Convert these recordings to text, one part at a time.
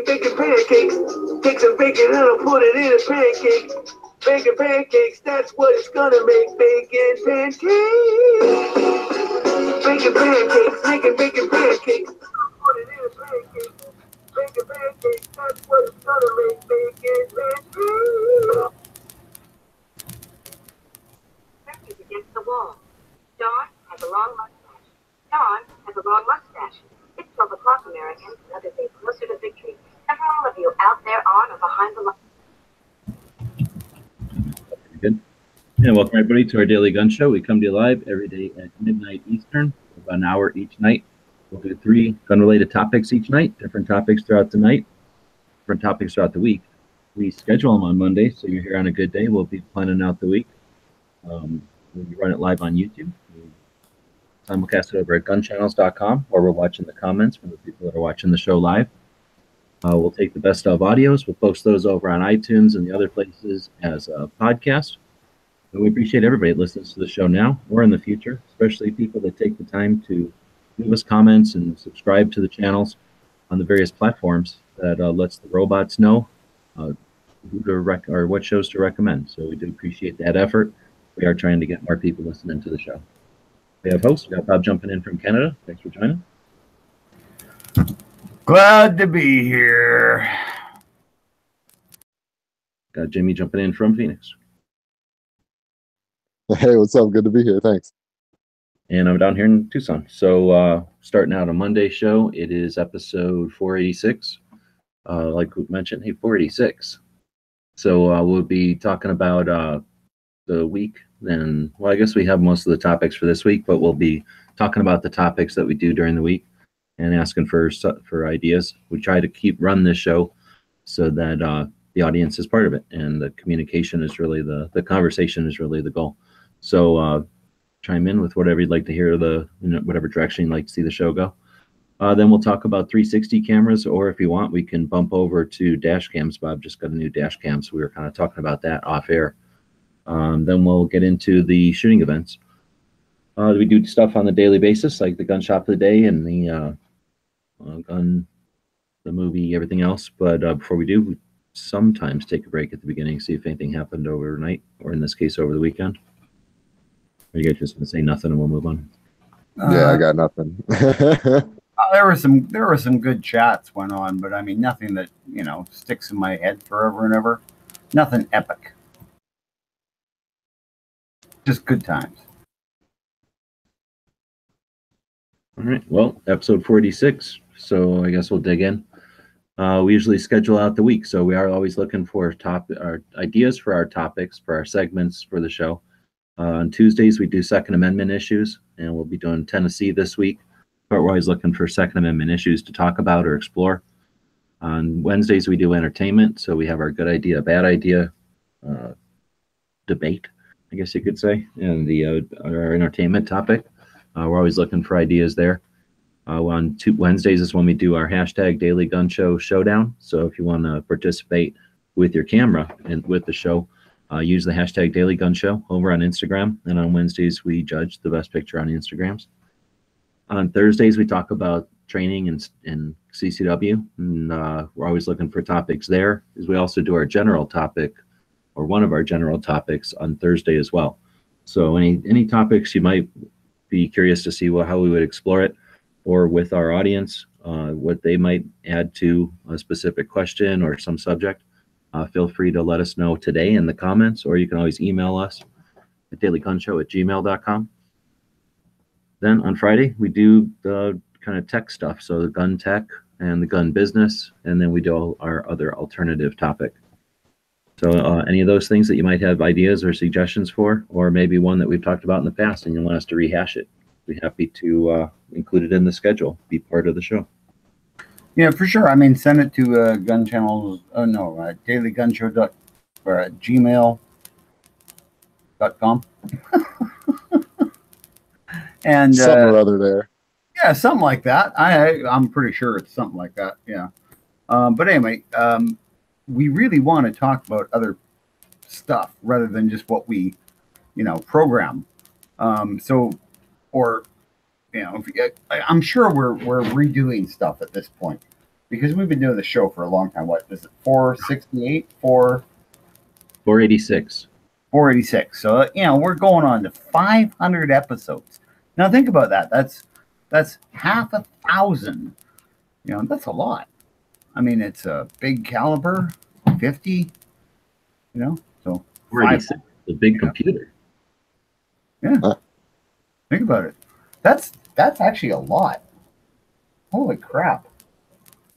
Bacon pancakes. Take some bacon and I'll put it in a pancake. Bacon pancakes, that's what it's gonna make. Bacon pancakes. Bacon pancakes. Making bacon pancakes. Put it in a pancake. Bacon pancakes, that's what it's gonna make. Bacon pancakes. Pressed against the wall. Dawn has a long mustache. Dawn has a long mustache. It's 12 o'clock, Americans. Another day closer to victory. And for all of you out there on or behind the line. Good. And welcome everybody to our daily gun show. We come to you live every day at midnight Eastern, about an hour each night. We'll do 3 gun-related topics each night, different topics throughout the night, different topics throughout the week. We schedule them on Monday, so you're here on a good day. We'll be planning out the week. We run it live on YouTube. We simulcast it over at gunchannels.com, or we're watching the comments from the people that are watching the show live. We'll take the best of audios. We'll post those over on iTunes and the other places as a podcast. And we appreciate everybody that listens to the show now or in the future, especially people that take the time to leave us comments and subscribe to the channels on the various platforms that lets the robots know who to or what shows to recommend. So we do appreciate that effort. We are trying to get more people listening to the show. We have hosts. We got Bob jumping in from Canada. Thanks for joining. Glad to be here. Got Jimmy jumping in from Phoenix. Hey, what's up? Good to be here. Thanks. And I'm down here in Tucson. So starting out a Monday show, it is episode 486. Like we mentioned, hey, 486. So we'll be talking about the week. Then, well, I guess we have most of the topics for this week, but we'll be talking about the topics that we do during the week and asking for ideas. We try to run this show so that the audience is part of it, and the communication is really the conversation is really the goal. So chime in with whatever you'd like to hear, whatever direction you'd like to see the show go. Then we'll talk about 360 cameras, or if you want, we can bump over to dash cams. Bob just got a new dash cam, so we were kind of talking about that off air. Then we'll get into the shooting events. We do stuff on a daily basis, like the gun shop of the day and the movie, everything else. But before we do, we sometimes take a break at the beginning, see if anything happened overnight, or in this case, over the weekend. Are you guys just going to say nothing and we'll move on? Yeah, I got nothing. There were some good chats went on, but I mean, nothing that, sticks in my head forever and ever. Nothing epic. Just good times. All right. Well, episode 46. So I guess we'll dig in. We usually schedule out the week, so we are always looking for our ideas for our topics, for our segments for the show. On Tuesdays, we do Second Amendment issues, and we'll be doing Tennessee this week. But we're always looking for Second Amendment issues to talk about or explore. On Wednesdays, we do entertainment, so we have our good idea, bad idea debate, I guess you could say, and our entertainment topic. We're always looking for ideas there. On Wednesdays is when we do our hashtag Daily Gun Show Showdown. So if you want to participate with your camera and with the show, use the hashtag Daily Gun Show over on Instagram. And on Wednesdays, we judge the best picture on the Instagrams. On Thursdays, we talk about training and CCW. And we're always looking for topics there, because we also do our general topic, or one of our general topics, on Thursday as well. So any topics you might be curious to see how we would explore it, or with our audience, what they might add to a specific question or some subject, feel free to let us know today in the comments, or you can always email us at dailygunshow@gmail.com. Then on Friday, we do the kind of tech stuff, so the gun tech and the gun business, and then we do our other alternative topic. So any of those things that you might have ideas or suggestions for, or maybe one that we've talked about in the past and you want us to rehash it, be happy to include it in the schedule, be part of the show. Yeah, for sure. I mean, send it to gun channels. Oh no, dailygunshow or at gmail.com. And something or other there. Yeah, something like that. I'm pretty sure it's something like that. Yeah. But anyway, we really want to talk about other stuff rather than just what we, program. I'm sure we're redoing stuff at this point. because we've been doing the show for a long time. What is it? 468, 486. 486. So we're going on to 500 episodes. Now think about that. That's half 1,000. That's a lot. I mean, it's a big caliber, 50. So 486. The big computer. Yeah. Think about it. That's actually a lot. Holy crap.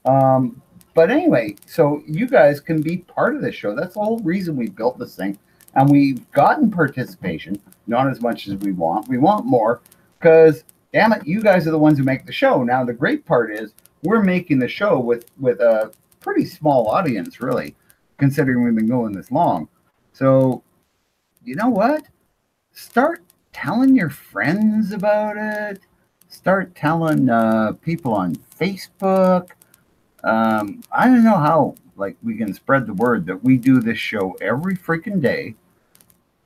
But anyway, so you guys can be part of this show. That's the whole reason we built this thing. And we've gotten participation, not as much as we want. We want more because, damn it, you guys are the ones who make the show. Now, the great part is we're making the show with a pretty small audience, really, considering we've been going this long. So, you know what? Start telling your friends about it. Start telling people on Facebook. I don't know how we can spread the word that we do this show every freaking day.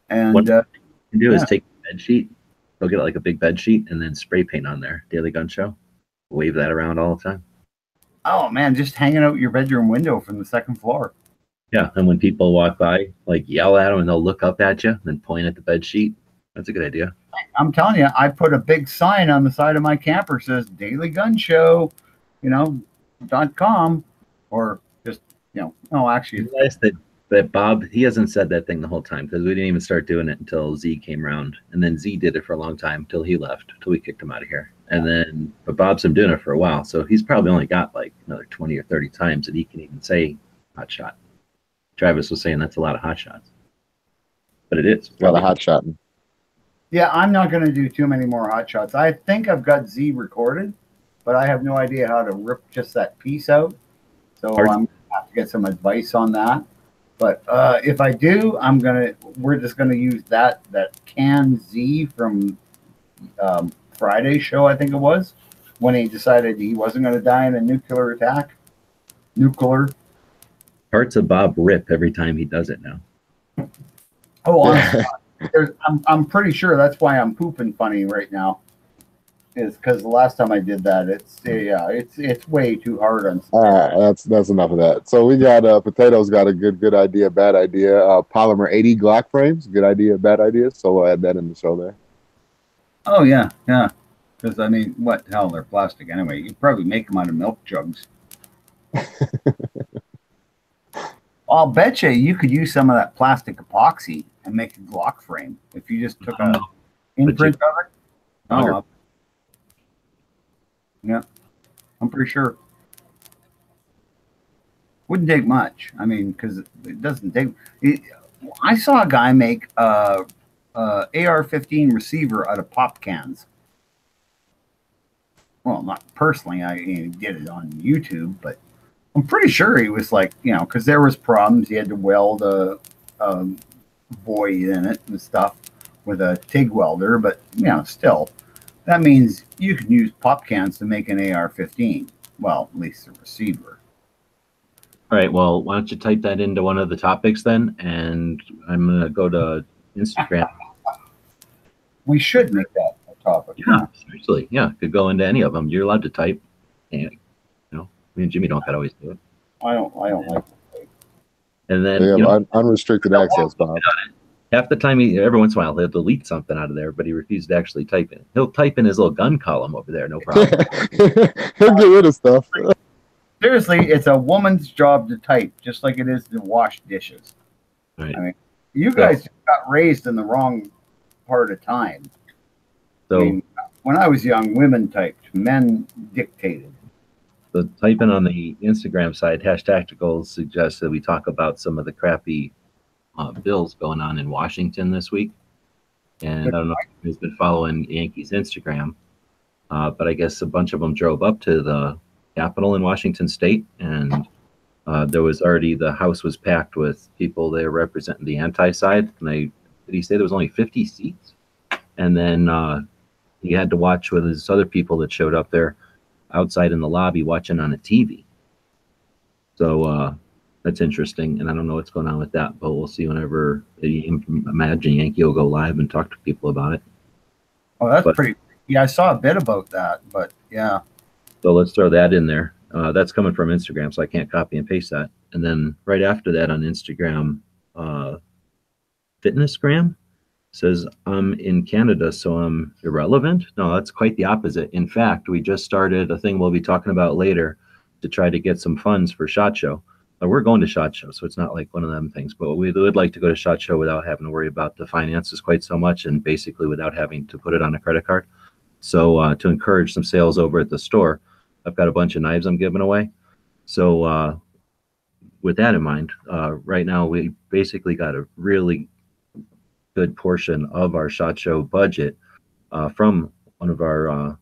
And what you can do is take a bed sheet, go get like a big bed sheet, and then spray paint on there. Daily Gun Show. Wave that around all the time. Oh man, just hanging out your bedroom window from the second floor. Yeah, and when people walk by, yell at them, and they'll look up at you, and then point at the bed sheet. That's a good idea. I'm telling you, I put a big sign on the side of my camper says Daily Gun Show, .com, or just actually. You realize that Bob, he hasn't said that thing the whole time because we didn't even start doing it until Z came around, and then Z did it for a long time till he left, till we kicked him out of here, but Bob's been doing it for a while, so he's probably only got another 20 or 30 times that he can even say hot shot. Travis was saying that's a lot of hot shots, but it is a lot of hot shotting. Yeah, I'm not going to do too many more hot shots. I think I've got Z recorded, but I have no idea how to rip just that piece out. So I'm going to have to get some advice on that. But if I do, we're just going to use that canned Z from Friday's show, I think it was, when he decided he wasn't going to die in a nuclear attack. Parts of Bob rip every time he does it now. Oh, honestly. I'm pretty sure that's why I'm pooping funny right now. Is because the last time I did that, it's way too hard on. All right, that's enough of that. So we got Potatoes got a good idea, bad idea. Polymer 80 Glock frames, good idea, bad idea. So we'll add that in the show there. Oh yeah. Because I mean, what the hell? They're plastic anyway. You could probably make them out of milk jugs. I'll bet you could use some of that plastic epoxy and make a Glock frame if you just took an imprint of it. Oh, yeah, I'm pretty sure. Wouldn't take much. I mean, because it doesn't take. I saw a guy make a AR-15 receiver out of pop cans. Well, not personally. I did it on YouTube, but I'm pretty sure he was because there was problems. He had to weld a void in it and stuff with a TIG welder, but still, that means you can use pop cans to make an AR-15. Well, at least a receiver. All right. Well, why don't you type that into one of the topics then, and I'm gonna go to Instagram. We should make that a topic. Yeah, seriously. Yeah, could go into any of them. You're allowed to type. And, me and Jimmy don't gotta always do it. I don't like it. And then unrestricted access, Bob. Half the time, every once in a while, he'll delete something out of there, but he refuses to actually type it. He'll type in his little gun column over there, no problem. He'll get rid of stuff. Seriously, it's a woman's job to type, just like it is to wash dishes. Right. I mean, you guys got raised in the wrong part of time. So when I was young, women typed, men dictated. So typing on the Instagram side, #Tactical suggests that we talk about some of the crappy bills going on in Washington this week. And I don't know if you've been following Yankees Instagram, but I guess a bunch of them drove up to the Capitol in Washington State, and there was already, the house was packed with people there representing the anti-side. And did he say there was only 50 seats? And then he had to watch with his other people that showed up there outside in the lobby watching on a TV. So that's interesting, and I don't know what's going on with that, but we'll see whenever imagine Yankee will go live and talk to people about it. Oh, that's pretty. Yeah, I saw a bit about that, but yeah. So let's throw that in there. That's coming from Instagram, so I can't copy and paste that. And then right after that on Instagram, Fitnessgram says I'm in Canada, so I'm irrelevant. No, that's quite the opposite. In fact, we just started a thing we'll be talking about later to try to get some funds for SHOT Show. We're going to SHOT Show, so it's not like one of them things, but we would like to go to SHOT Show without having to worry about the finances quite so much, and basically without having to put it on a credit card. So to encourage some sales over at the store, I've got a bunch of knives I'm giving away. So with that in mind, right now we basically got a really good portion of our SHOT Show budget from one of our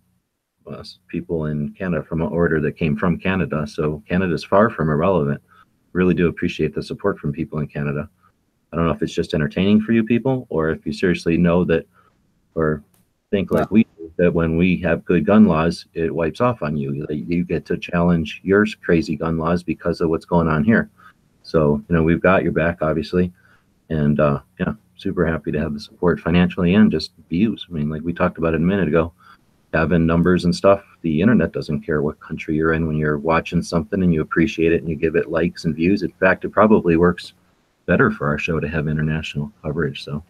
people in Canada, from an order that came from Canada. So Canada's far from irrelevant. Really do appreciate the support from people in Canada. I don't know if it's just entertaining for you people, or if you seriously know that, or think like we do, that when we have good gun laws, it wipes off on you. You get to challenge your crazy gun laws because of what's going on here. So, we've got your back, obviously. And yeah, super happy to have the support financially and just views. I mean, like we talked about it a minute ago, having numbers and stuff. The internet doesn't care what country you're in when you're watching something and you appreciate it and you give it likes and views. In fact, it probably works better for our show to have international coverage. So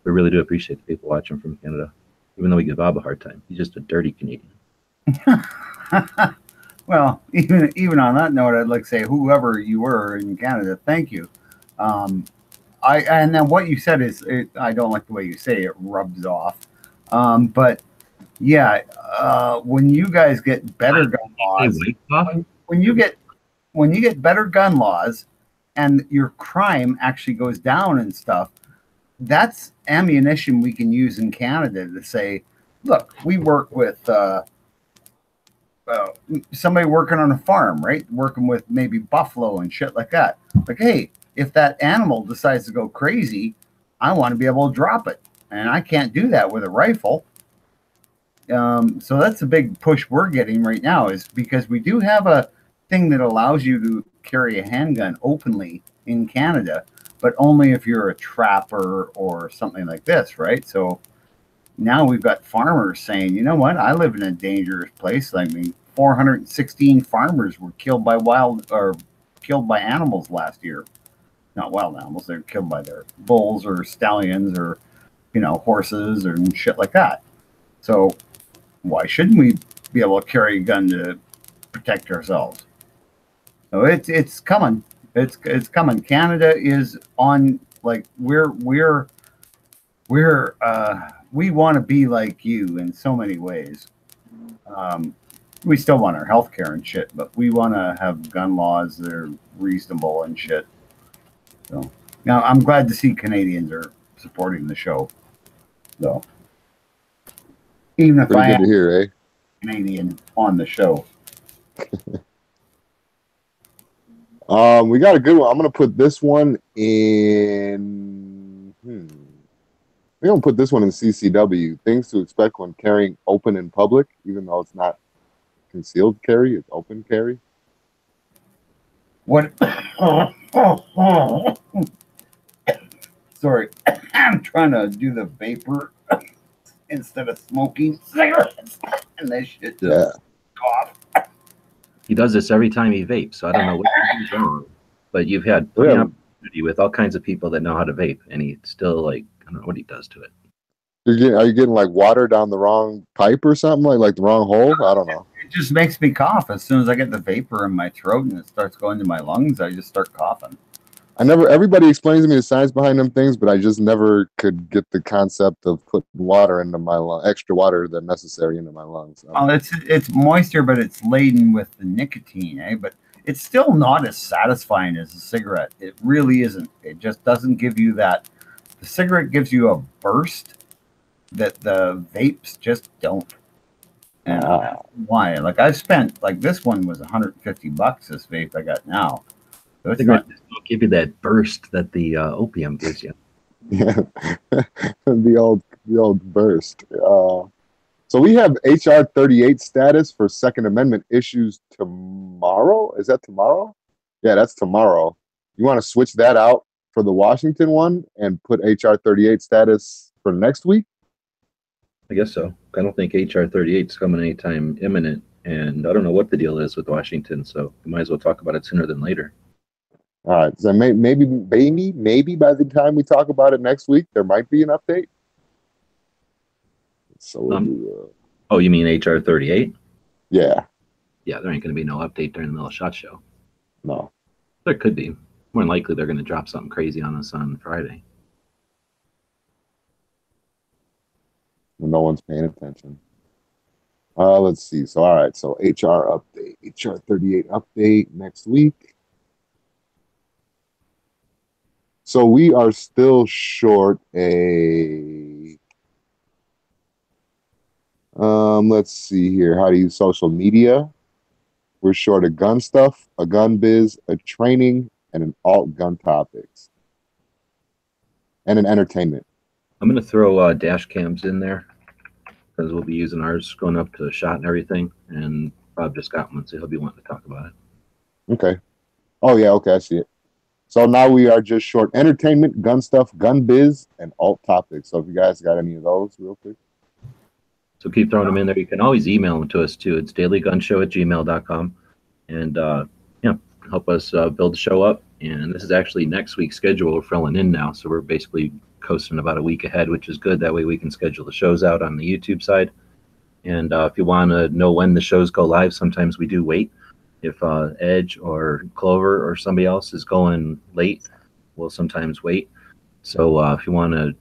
we really do appreciate the people watching from Canada, even though we give Bob a hard time. He's just a dirty Canadian. Well, even on that note, I'd like to say, whoever you were in Canada, thank you. And then what you said is, I don't like the way you say it, rubs off. But yeah, when you guys get better gun laws, when you get better gun laws, and your crime actually goes down and stuff, that's ammunition we can use in Canada to say, look, we work with somebody working on a farm, right? Working with maybe buffalo and shit like that. Like, hey, if that animal decides to go crazy, I want to be able to drop it. And I can't do that with a rifle. So that's a big push we're getting right now, is because we do have a thing that allows you to carry a handgun openly in Canada, but only if you're a trapper or something like this, right? So now we've got farmers saying, you know what, I live in a dangerous place. I mean, 416 farmers were killed by killed by animals last year. Not wild animals, they're killed by their bulls or stallions or, horses and shit like that. So why shouldn't we be able to carry a gun to protect ourselves? So it's coming. It's coming. Canada is on, like, we want to be like you in so many ways. We still want our health care and shit, but we want to have gun laws that are reasonable and shit. So now I'm glad to see Canadians are supporting the show. So even if Pretty I good am to hear, eh? Canadian on the show. We got a good one. I'm gonna put this one in. We're gonna put this one in CCW. Things to expect when carrying open in public, even though it's not concealed carry, it's open carry. What? Sorry, I'm trying to do the vapor instead of smoking cigarettes, and this shit just cough. He does this every time he vapes, so I don't know what he's doing. But you've had plenty of opportunity with all kinds of people that know how to vape, and he still, like, I don't know what he does to it. Are you getting like water down the wrong pipe or something, like the wrong hole? I don't know. It just makes me cough as soon as I get the vapor in my throat and it starts going to my lungs. I just start coughing. Everybody explains to me the science behind them things, but I just never could get the concept of putting water into my extra water than necessary into my lungs. Oh, it's moisture, but it's laden with the nicotine, eh? But it's still not as satisfying as a cigarette. It really isn't. It just doesn't give you that. The cigarette gives you a burst that the vapes just don't. And why? Like, I've spent, like, this one was $150. This vape I got now. So it's not, don't give you that burst that the opium gives you. Yeah, the old burst. So we have HR 38 status for Second Amendment issues tomorrow. Is that tomorrow? Yeah, that's tomorrow. You want to switch that out for the Washington one and put HR 38 status for next week? I guess so. I don't think HR 38 is coming anytime imminent. And I don't know what the deal is with Washington, so we might as well talk about it sooner than later. All right. So maybe by the time we talk about it next week, there might be an update. So we'll do. Oh, you mean HR 38? Yeah. Yeah, there ain't going to be no update during the middle of SHOT Show. No. There could be. More than likely, they're going to drop something crazy on us on Friday. No one's paying attention. Let's see. So, all right. So, HR update. HR 38 update next week. So, we are still short a. Let's see here. How to use social media. We're short a gun stuff, a gun biz, a training, and an alt gun topics. And an entertainment. I'm going to throw dash cams in there because we'll be using ours going up to SHOT and everything. And Bob just got one, so he'll be wanting to talk about it. Okay. Oh, yeah. Okay. I see it. So now we are just short entertainment, gun stuff, gun biz, and alt topics. So if you guys got any of those real quick. So keep throwing them in there. You can always email them to us too. It's dailygunshow@gmail.com. And help us build the show up. And this is actually next week's schedule we're filling in now. So we're basically coasting about a week ahead, which is good. That way we can schedule the shows out on the YouTube side. And if you want to know when the shows go live, sometimes we do wait. If Edge or Clover or somebody else is going late, we'll sometimes wait. So if you want to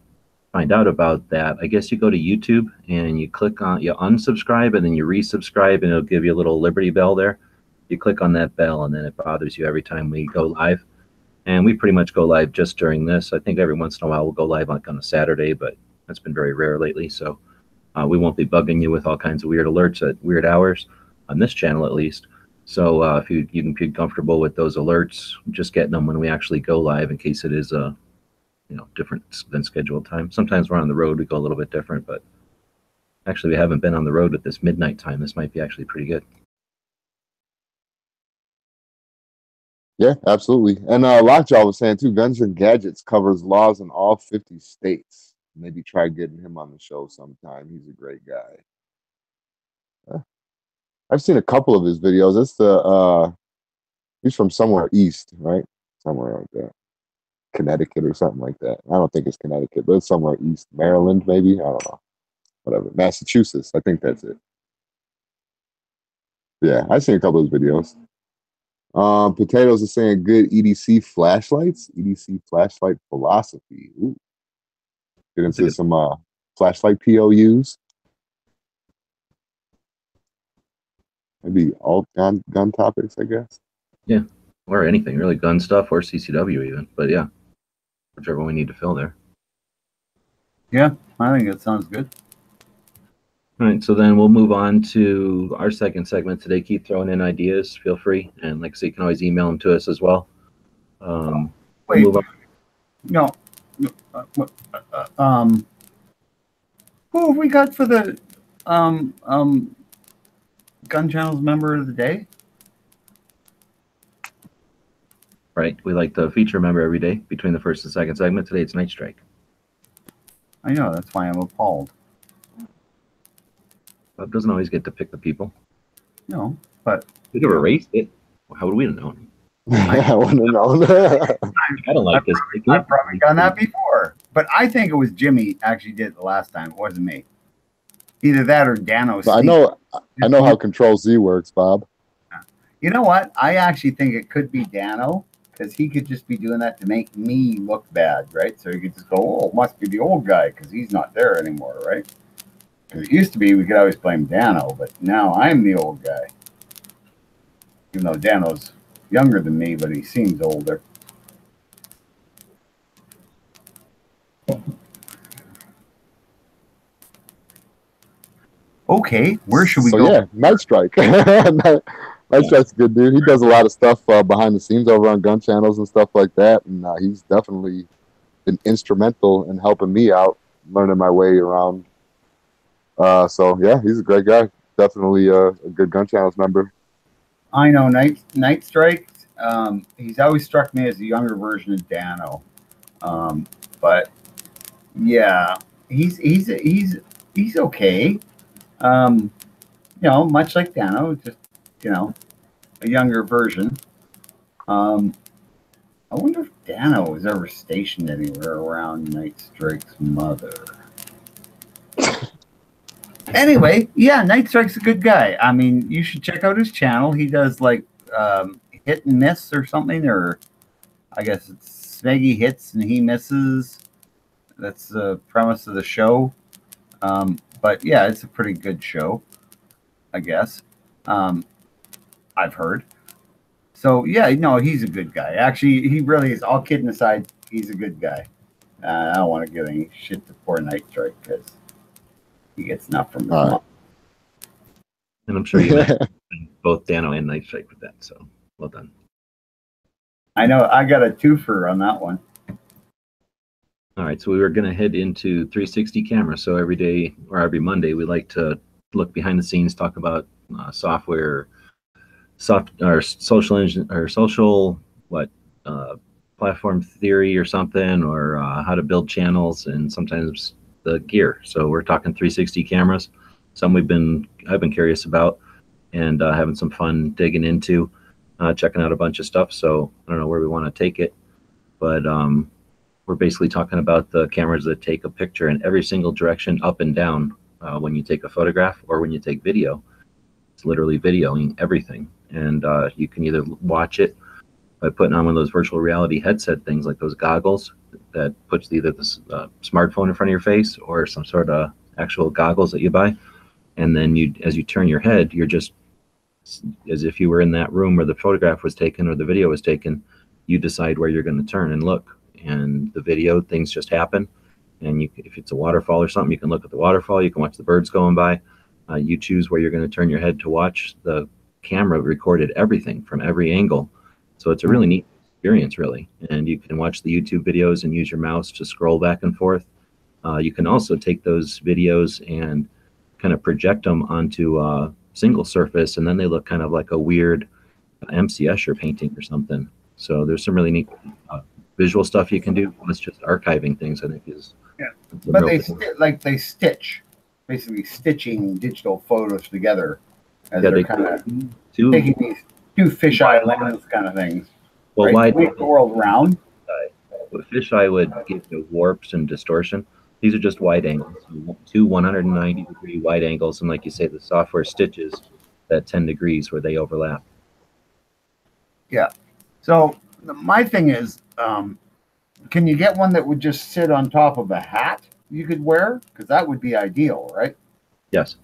find out about that, I guess you go to YouTube and you click on, you unsubscribe and then you resubscribe, and it'll give you a little Liberty Bell there. You click on that bell and then it bothers you every time we go live. And we pretty much go live just during this. I think every once in a while we'll go live on a Saturday, but that's been very rare lately. So we won't be bugging you with all kinds of weird alerts at weird hours on this channel at least. So if you can be comfortable with those alerts, just getting them when we actually go live in case it is different than scheduled time. Sometimes we're on the road, we go a little bit different, but actually we haven't been on the road at this midnight time. This might be actually pretty good. Yeah, absolutely. And Lockjaw was saying too, Guns and Gadgets covers laws in all 50 states. Maybe try getting him on the show sometime. He's a great guy. I've seen a couple of his videos. It's he's from somewhere east, right? Somewhere like that. Connecticut or something like that. I don't think it's Connecticut, but it's somewhere east. Maryland, maybe? I don't know. Whatever. Massachusetts. I think that's it. Yeah, I've seen a couple of his videos. Potatoes is saying good EDC flashlights. EDC flashlight philosophy. Ooh. Get into some flashlight POUs. Maybe alt gun topics, I guess. Yeah, or anything really, gun stuff or CCW even. But yeah, whichever we need to fill there. Yeah, I think it sounds good. All right, so then we'll move on to our second segment today. Keep throwing in ideas. Feel free, and like I say, you can always email them to us as well. Wait, move on. no. Who have we got for the Gun Channel's Member of the Day? Right, we like to feature a member every day between the first and second segment. Today it's NightStryke. I know, that's why I'm appalled. Bob doesn't always get to pick the people. No, but We'd have erased it. How would we have known? I want to know. I don't like this. I've probably done that before. But I think it was Jimmy actually did it the last time. It wasn't me. Either that or Dano. I know how Control Z works, Bob. You know what? I actually think it could be Dano, because he could just be doing that to make me look bad, right? So he could just go, oh, it must be the old guy because he's not there anymore, right? Because it used to be we could always blame Dano, but now I'm the old guy. Even though Dano's younger than me, but he seems older. Okay, where should we go? Yeah, NightStryke. NightStrike's a good dude. He does a lot of stuff behind the scenes over on gun channels and stuff like that, and he's definitely been instrumental in helping me out, learning my way around. So yeah, he's a great guy. Definitely a good gun channels member. I know NightStrike. He's always struck me as a younger version of Dano, but yeah, he's okay. much like Dano, just a younger version. I wonder if Dano was ever stationed anywhere around NightStrike's mother. Anyway, yeah, NightStrike's a good guy. I mean, you should check out his channel. He does like hit and miss or something, or I guess it's Smeggy hits and he misses. That's the premise of the show. But yeah, it's a pretty good show, I guess. I've heard. So yeah, no, he's a good guy. Actually, he really is. All kidding aside, he's a good guy. I don't want to give any shit to poor NightStrike because he gets enough from his mom. And I'm sure you met both Dano and NightStrike with that. So well done. I know. I got a twofer on that one. All right, so we were going to head into 360 camera. So every day or every Monday, we like to look behind the scenes, talk about software, or social engine, or social platform theory or something, or how to build channels, and sometimes the gear. So we're talking 360 cameras. Some I've been curious about and having some fun digging into, checking out a bunch of stuff. So I don't know where we want to take it, but we're basically talking about the cameras that take a picture in every single direction, up and down, when you take a photograph or when you take video. It's literally videoing everything. And you can either watch it by putting on one of those virtual reality headset things, like those goggles that puts either the smartphone in front of your face or some sort of actual goggles that you buy. And then as you turn your head, you're just as if you were in that room where the photograph was taken or the video was taken. You decide where you're going to turn and look. And the video, things just happen. And if it's a waterfall or something, you can look at the waterfall. You can watch the birds going by. You choose where you're going to turn your head to watch. The camera recorded everything from every angle. So it's a really neat experience, really. And you can watch the YouTube videos and use your mouse to scroll back and forth. You can also take those videos and kind of project them onto a single surface, and then they look kind of like a weird MC Escher painting or something. So there's some really neat visual stuff you can do. It's just archiving things, I think, is but they stitch, basically stitching digital photos together as they're kind of taking these two fisheye lens kind of things. Well, right? wide, make the world round. With fisheye would give you warps and distortion. These are just wide angles, two 190-degree wide angles, and like you say, the software stitches that 10 degrees where they overlap. Yeah. So my thing is, can you get one that would just sit on top of a hat you could wear? Because that would be ideal, right? Yes.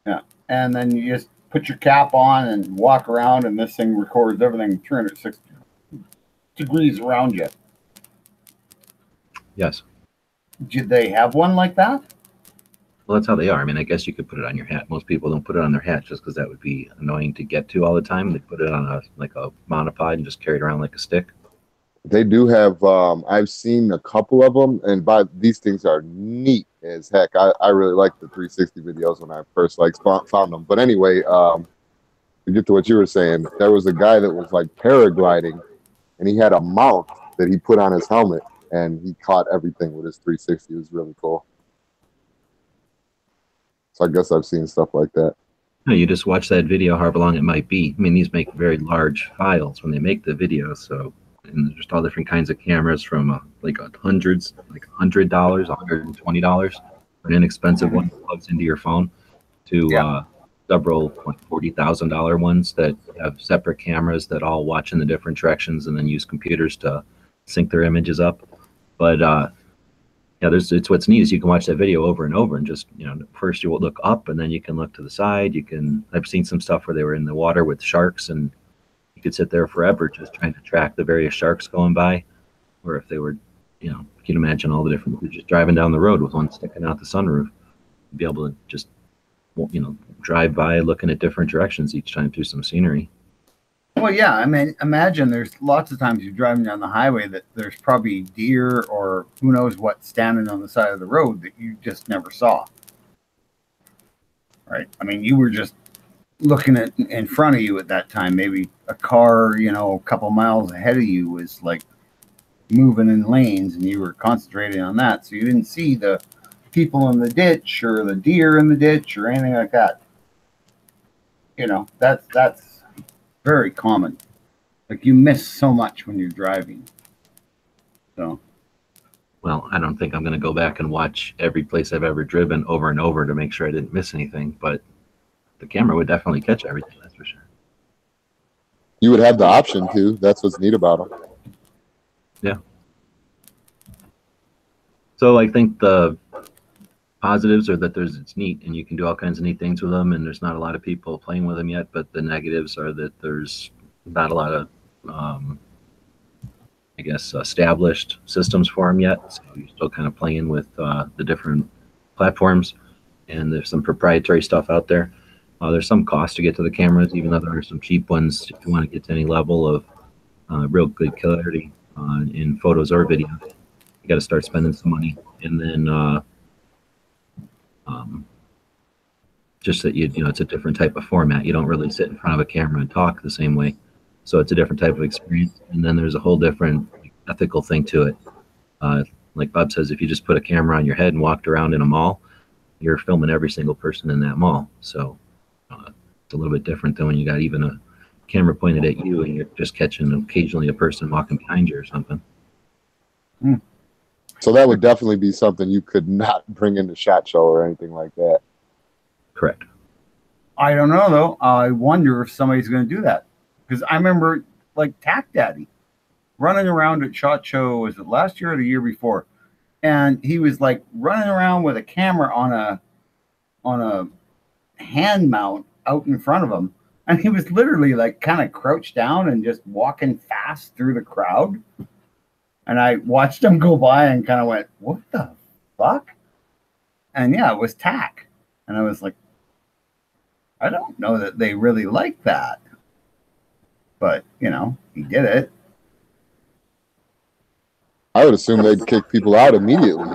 Yeah. And then you just put your cap on and walk around, and this thing records everything 360 degrees around you. Yes. Did they have one like that? Well, that's how they are. I mean, I guess you could put it on your hat. Most people don't put it on their hat just because that would be annoying to get to all the time. They put it on a monopod and just carry it around like a stick. They do have, I've seen a couple of them, and these things are neat as heck. I really like the 360 videos when I first found them. But anyway, to get to what you were saying, there was a guy that was like paragliding, and he had a mount that he put on his helmet, and he caught everything with his 360. It was really cool. So I guess I've seen stuff like that. No, you just watch that video, however long it might be. I mean, these make very large files when they make the video. So, and there's just all different kinds of cameras from like hundreds, like $100, $120, an inexpensive one that plugs into your phone, to several like $40,000 ones that have separate cameras that all watch in the different directions and then use computers to sync their images up. But yeah, it's what's neat is you can watch that video over and over, and just, first you will look up and then you can look to the side. I've seen some stuff where they were in the water with sharks, and you could sit there forever just trying to track the various sharks going by. Or if they were, you can imagine all the different, just driving down the road with one sticking out the sunroof, be able to just, drive by looking at different directions each time through some scenery. Well, yeah, I mean, imagine there's lots of times you're driving down the highway that there's probably deer or who knows what standing on the side of the road that you just never saw. Right? I mean, you were just looking at in front of you at that time. Maybe a car, a couple miles ahead of you was like moving in lanes, and you were concentrating on that. So you didn't see the people in the ditch or the deer in the ditch or anything like that. you know, that's very common. Like you miss so much when you're driving. So Well, I don't think I'm going to go back and watch every place I've ever driven over and over to make sure I didn't miss anything, but the camera would definitely catch everything, that's for sure. You would have the option to. That's what's neat about them. Yeah. So I think the positives are that it's neat and you can do all kinds of neat things with them, and there's not a lot of people playing with them yet. But the negatives are that there's not a lot of, I guess, established systems for them yet. So you're still kind of playing with the different platforms, and there's some proprietary stuff out there. There's some cost to get to the cameras, even though there are some cheap ones if you want to get to any level of real good clarity in photos or video. You got to start spending some money, and then just that you know it's a different type of format. You don't really sit in front of a camera and talk the same way, so it's a different type of experience. And then there's a whole different ethical thing to it. Like Bob says, if you just put a camera on your head and walked around in a mall, you're filming every single person in that mall. So it's a little bit different than when you got even a camera pointed at you and you're just catching occasionally a person walking behind you or something. So that would definitely be something you could not bring into SHOT Show or anything like that. Correct. I don't know though. I wonder if somebody's going to do that, because I remember like Tack Daddy running around at SHOT Show. Was it last year or the year before? And he was like running around with a camera on a hand mount out in front of him, and he was literally like kind of crouched down and just walking fast through the crowd. And I watched him go by and kind of went, "What the fuck?" And yeah, it was Tack, and I was like, I don't know that they really like that, but you know, he did it. I would assume they'd kick people out immediately.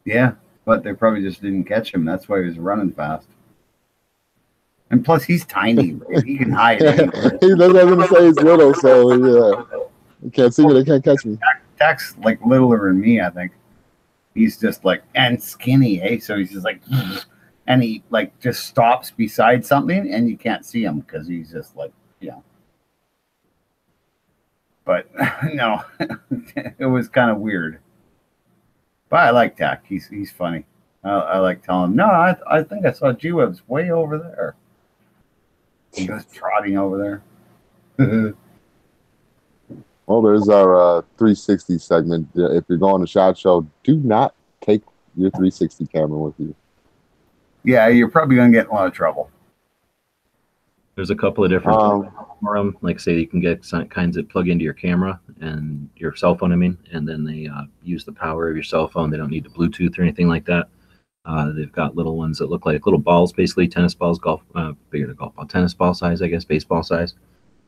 Yeah, but they probably just didn't catch him. That's why he was running fast. And plus, he's tiny. Right? He can hide anywhere. He doesn't say he's little, so yeah, you can't see me. They can't catch me. Tack's like littler than me, I think. He's just like and skinny, eh? So he's just like. And he like just stops beside something and you can't see him because he's just like, yeah. But no, it was kind of weird. But I like Tack. He's funny. I like telling him, no, I think I saw G-Web's way over there. He goes trotting over there. Well, there's our 360 segment. If you're going to SHOT Show, do not take your 360 camera with you. Yeah, you're probably going to get in a lot of trouble. There's a couple of different for them. Like say you can get some kinds that plug into your camera and your cell phone, and then they use the power of your cell phone. They don't need the Bluetooth or anything like that. They've got little ones that look like little balls, basically tennis balls, bigger than golf ball, tennis ball size, I guess, baseball size,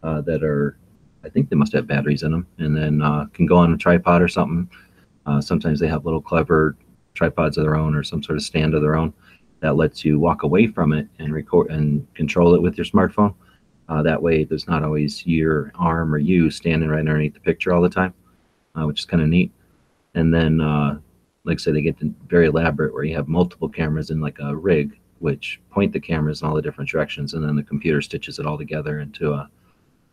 that are, I think they must have batteries in them, and then can go on a tripod or something. Sometimes they have little clever tripods of their own or some sort of stand of their own that lets you walk away from it and record and control it with your smartphone. That way there's not always your arm or you standing right underneath the picture all the time, which is kind of neat. And then, like I said, they get very elaborate where you have multiple cameras in like a rig, which point the cameras in all the different directions, and then the computer stitches it all together into a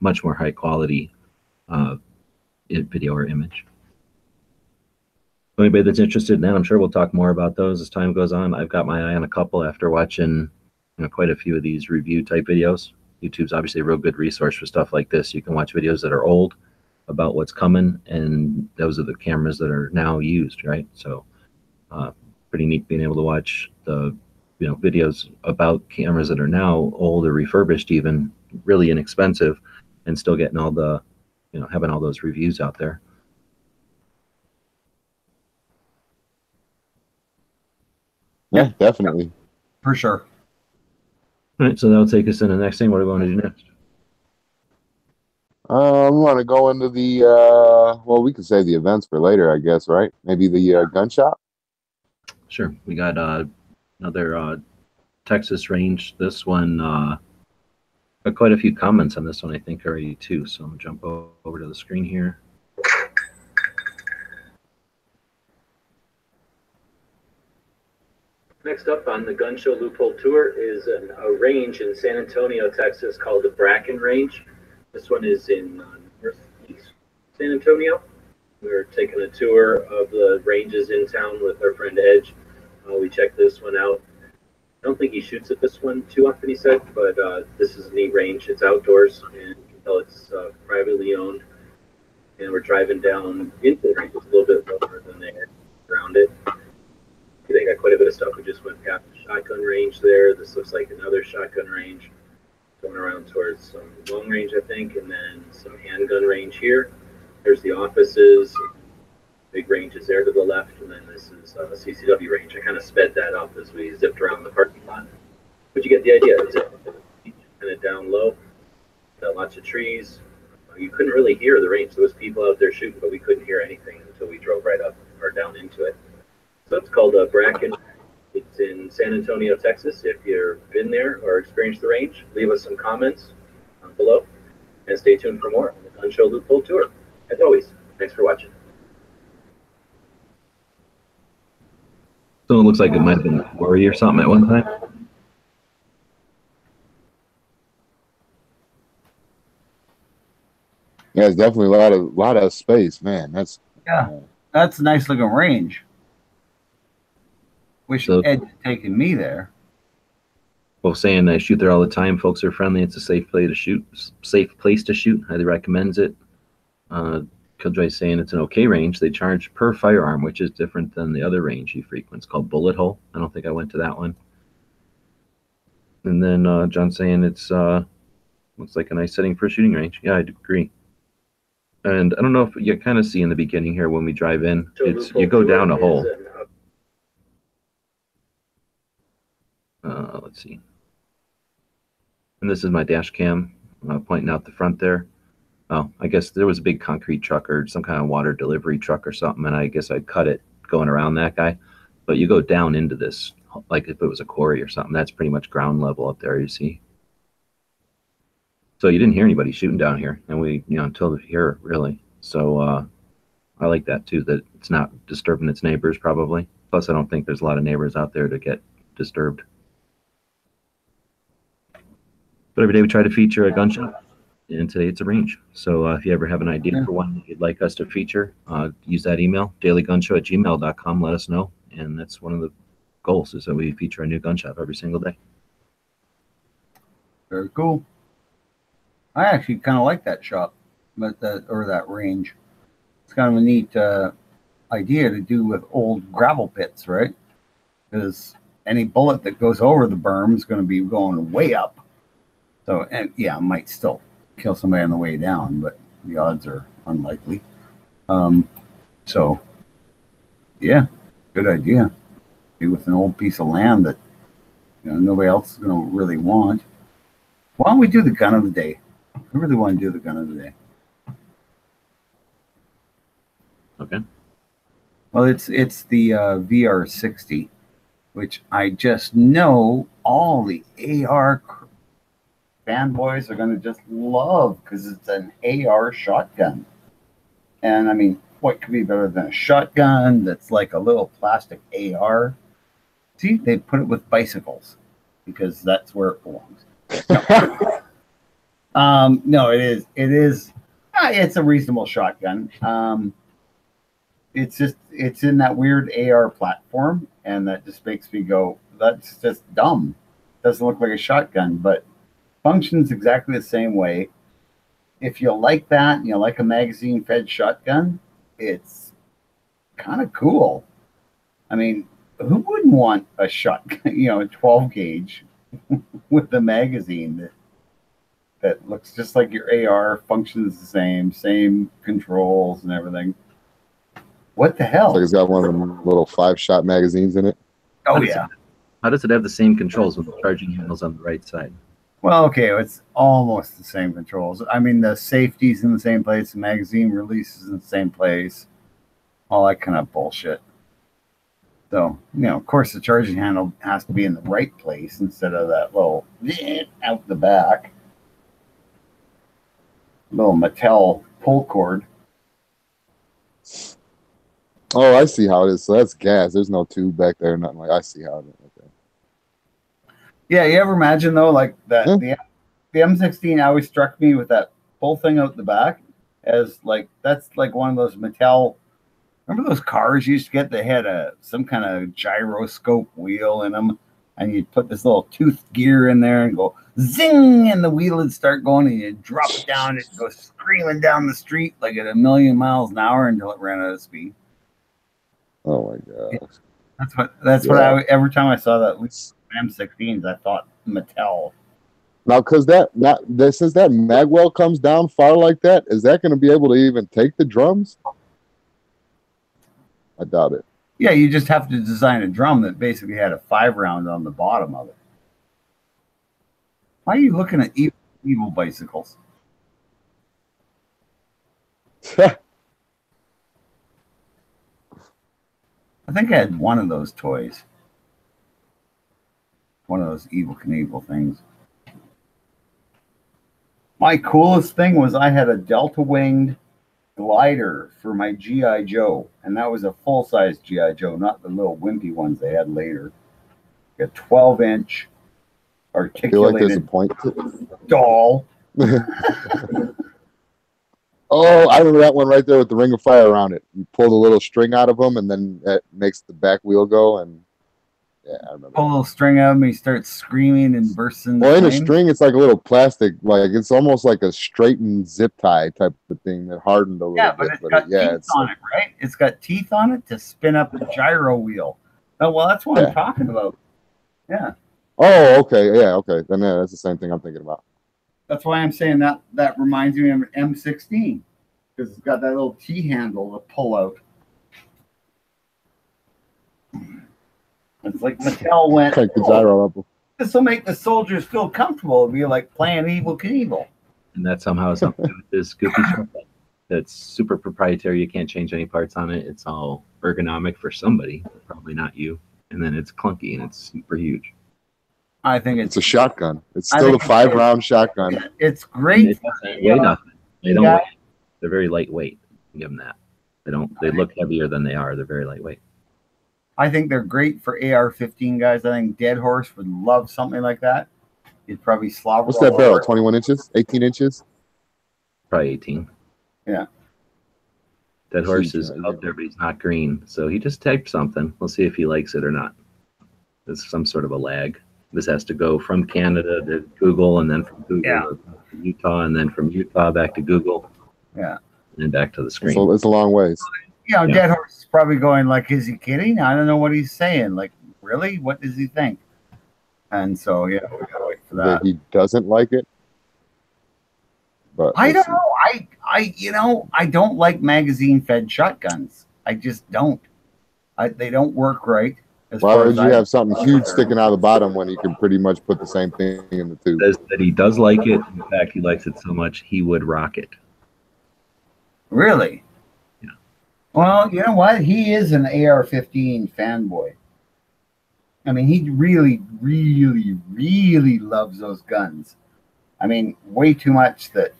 much more high quality video or image. Anybody that's interested in that, I'm sure we'll talk more about those as time goes on. I've got my eye on a couple after watching quite a few of these review type videos. YouTube's obviously a real good resource for stuff like this. You can watch videos that are old about what's coming, and those are the cameras that are now used, right? So pretty neat being able to watch the videos about cameras that are now old or refurbished, even really inexpensive, and still getting all the having all those reviews out there. Yeah, definitely. For sure. All right, so that'll take us into the next thing. What do we want to do next? We want to go into the, well, we could save the events for later, I guess, right? Maybe the gun shop? Sure. We got another Texas range. This one, got quite a few comments on this one, I think, already, too. So I'm going to jump over to the screen here. Next Next up on the Gun Show Loophole Tour is a range in San Antonio, Texas called the Bracken Range. This one is in northeast San Antonio. We're taking a tour of the ranges in town with our friend Edge. We checked this one out. I don't think he shoots at this one too often, he said, but this is a neat range. It's outdoors, and you can tell it's privately owned. And we're driving down into the range. It's a little bit lower than they had around it. They got quite a bit of stuff. We just went past the shotgun range there. This looks like another shotgun range going around towards some long range, I think, and then some handgun range here. There's the offices, big ranges there to the left, and then this is a CCW range. I kind of sped that up as we zipped around the parking lot. But you get the idea. It's kind of down low, got lots of trees. You couldn't really hear the range. There was people out there shooting, but we couldn't hear anything until we drove right up or down into it. So it's called Bracken. It's in San Antonio, Texas. If you've been there or experienced the range, leave us some comments below. And stay tuned for more on the Gun Show Loophole Tour. As always, thanks for watching. So it looks like it might have been a quarry or something at one time. Yeah, it's definitely a lot of space, man. That's a nice looking range. Wish Ed had taken me there. Well, saying I shoot there all the time. Folks are friendly. It's a safe place to shoot. Safe place to shoot. Highly recommends it. Killjoy's saying it's an okay range. They charge per firearm, which is different than the other range he frequents called Bullet Hole. I don't think I went to that one. And then John's saying it's looks like a nice setting for a shooting range. Yeah, I agree. And I don't know if you kind of see in the beginning here when we drive in, it's you go down a hole. Let's see. And this is my dash cam pointing out the front there. Oh, I guess there was a big concrete truck or some kind of water delivery truck or something, and I guess I cut it going around that guy. But you go down into this, like if it was a quarry or something, that's pretty much ground level up there, you see. So you didn't hear anybody shooting down here, and we, until here, really. So I like that too, that it's not disturbing its neighbors probably. Plus, I don't think there's a lot of neighbors out there to get disturbed. But every day we try to feature a gun shop, and today it's a range. So if you ever have an idea for one that you'd like us to feature, use that email, dailygunshow@gmail.com. Let us know, and that's one of the goals, is that we feature a new gun shop every single day. Very cool. I actually kind of like that shop, but that range. It's kind of a neat idea to do with old gravel pits, right? Because any bullet that goes over the berm is going to be going way up. So, and yeah, it might still kill somebody on the way down, but the odds are unlikely. So, yeah, good idea. Be with an old piece of land that nobody else is going to really want. Why don't we do the gun of the day? I really want to do the gun of the day. Okay. Well, it's the VR60, which I just know all the AR fanboys are going to just love because it's an AR shotgun. And I mean, what could be better than a shotgun that's like a little plastic AR? See, they put it with bicycles because that's where it belongs. No, it is. It's a reasonable shotgun. It's in that weird AR platform, and that just makes me go, that's just dumb. Doesn't look like a shotgun, but functions exactly the same way. If you like that, and you like a magazine-fed shotgun, it's kind of cool. I mean, who wouldn't want a shotgun, a 12 gauge with the magazine that looks just like your AR, functions the same controls and everything. What the hell? It's like it's got one of them little 5-shot magazines in it. Oh, yeah. How does it have the same controls with the charging handles on the right side? Well, okay, it's almost the same controls. I mean, the safety's in the same place, the magazine release is in the same place, all that kind of bullshit. So, of course, the charging handle has to be in the right place instead of that little out the back. Little Mattel pull cord. Oh, I see how it is. So that's gas. There's no tube back there, nothing like. I see how it is. Okay. Yeah, you ever imagine though, like that Yeah. the M16 always struck me with that whole thing out the back as like that's like one of those Mattel. Remember those cars you used to get that had some kind of gyroscope wheel in them, and you'd put this little tooth gear in there and go zing, and the wheel would start going, and you'd drop it down, it'd go screaming down the street like at 1,000,000 miles an hour until it ran out of speed. Oh my gosh. That's what Yeah. I every time I saw that M16s, I thought Mattel. Now, because since that magwell comes down far like that, is that going to be able to even take the drums? I doubt it. Yeah, you just have to design a drum that basically had a 5 round on the bottom of it. Why are you looking at evil bicycles? I think I had one of those toys. One of those Evil Knievel things. My coolest thing was I had a Delta winged glider for my GI Joe, and that was a full size GI Joe, not the little wimpy ones they had later. A 12-inch I feel like there's a articulated point to doll. Oh, I remember that one right there with the ring of fire around it. You pull the little string out of them, and then it makes the back wheel go. And yeah, I remember. Pull a little string out of him, he starts screaming and bursts into Well, in a flames. string, it's like a little plastic, like it's almost like a straightened zip tie type of thing that hardened a little Yeah, bit. but it's got teeth it's on it, right? It's got teeth on it to spin up the gyro wheel. Oh, well, that's what Yeah. I'm talking about. Yeah, Oh, okay, yeah, okay. Then yeah, that's the same thing I'm thinking about. that's why I'm saying that reminds me of an M16 because it's got that little T handle to pull out. It's like Mattel went, Crank the gyro up. this will make the soldiers feel comfortable. It'll be like playing Evil Knievel. And that's somehow something with this goofy shotgun that's super proprietary. You can't change any parts on it. It's all ergonomic for somebody, probably not you. And then it's clunky and it's super huge. I think It's a shotgun. It's I still a think it's 5-round shotgun. it's And great. it doesn't weigh nothing. They don't Yeah. weigh. They're very lightweight. Give them that. They don't. They look heavier than they are. They're very lightweight. I think they're great for AR-15 guys. I think Dead Horse would love something like that. You'd probably slobber. What's all that barrel? over it. 21 inches? 18 inches? Probably 18. Yeah. That horse Huge, is right? out there, but he's not green. So he just typed something. We'll see if he likes it or not. There's some sort of a lag. This has to go from Canada to Google, and then from Google to Utah, and then from Utah back to Google. Yeah. And then back to the screen. So it's a long ways. You know, Yeah. Dead Horse is probably going like, is he kidding? I don't know what he's saying. Like, really? What does he think? And so, yeah, we gotta wait for That that. he doesn't like it. But I we'll don't see. know. I don't like magazine-fed shotguns. I just don't. They don't work right. As Why far would as you have something huge sticking out of the bottom when you can pretty much put the same thing in the tube? Says that he does like it. In fact, he likes it so much he would rock it. Really? Yeah. Well, you know what? He is an AR-15 fanboy. I mean, he really, really, really loves those guns. I mean, way too much that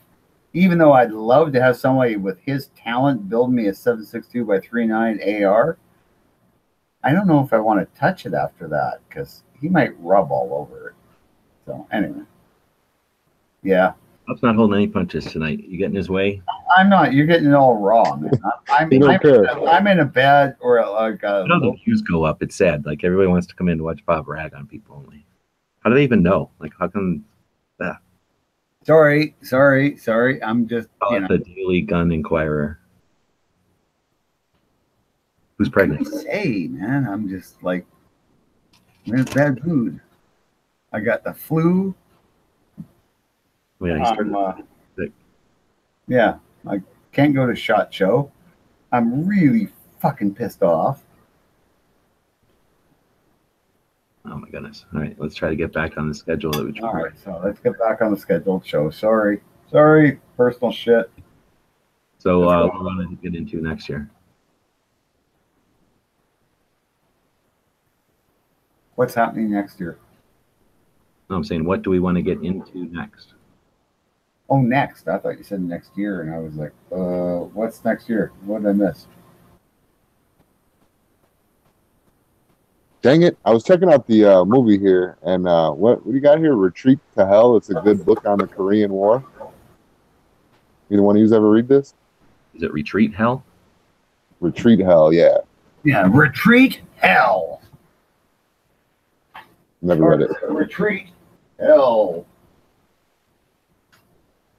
even though I'd love to have somebody with his talent build me a 7.62 by 3.9 AR, I don't know if I want to touch it after that because he might rub all over it. So anyway, yeah. Bob's not holding any punches tonight. You get in his way? I'm not. You're getting it all raw, man. I'm in a bed or like a. The views go up. It's sad. Like everybody wants to come in to watch Bob rag on people only. How do they even know? Like how come? Sorry. I'm just. Call it the Daily Gun Inquirer. Who's pregnant? Hey, man, I'm just like, I'm in bad mood. I got the flu. Oh, yeah, he started sick. Yeah, I can't go to SHOT Show. I'm really fucking pissed off. Oh my goodness! All right, let's try to get back on the schedule that we. All right, so let's get back on the scheduled show. Sorry, personal shit. So what do we want to get into next year? What's happening next year? No, I'm saying what do we want to get into next? Oh, next. I thought you said next year, and I was like, what's next year? What did I miss? Dang it! I was checking out the movie here, and what do you got here? Retreat to Hell. It's a good book on the Korean War. Either one of you ever read this? Is it Retreat Hell? Retreat Hell, yeah. Yeah, Retreat Hell. Never read it. Retreat Hell.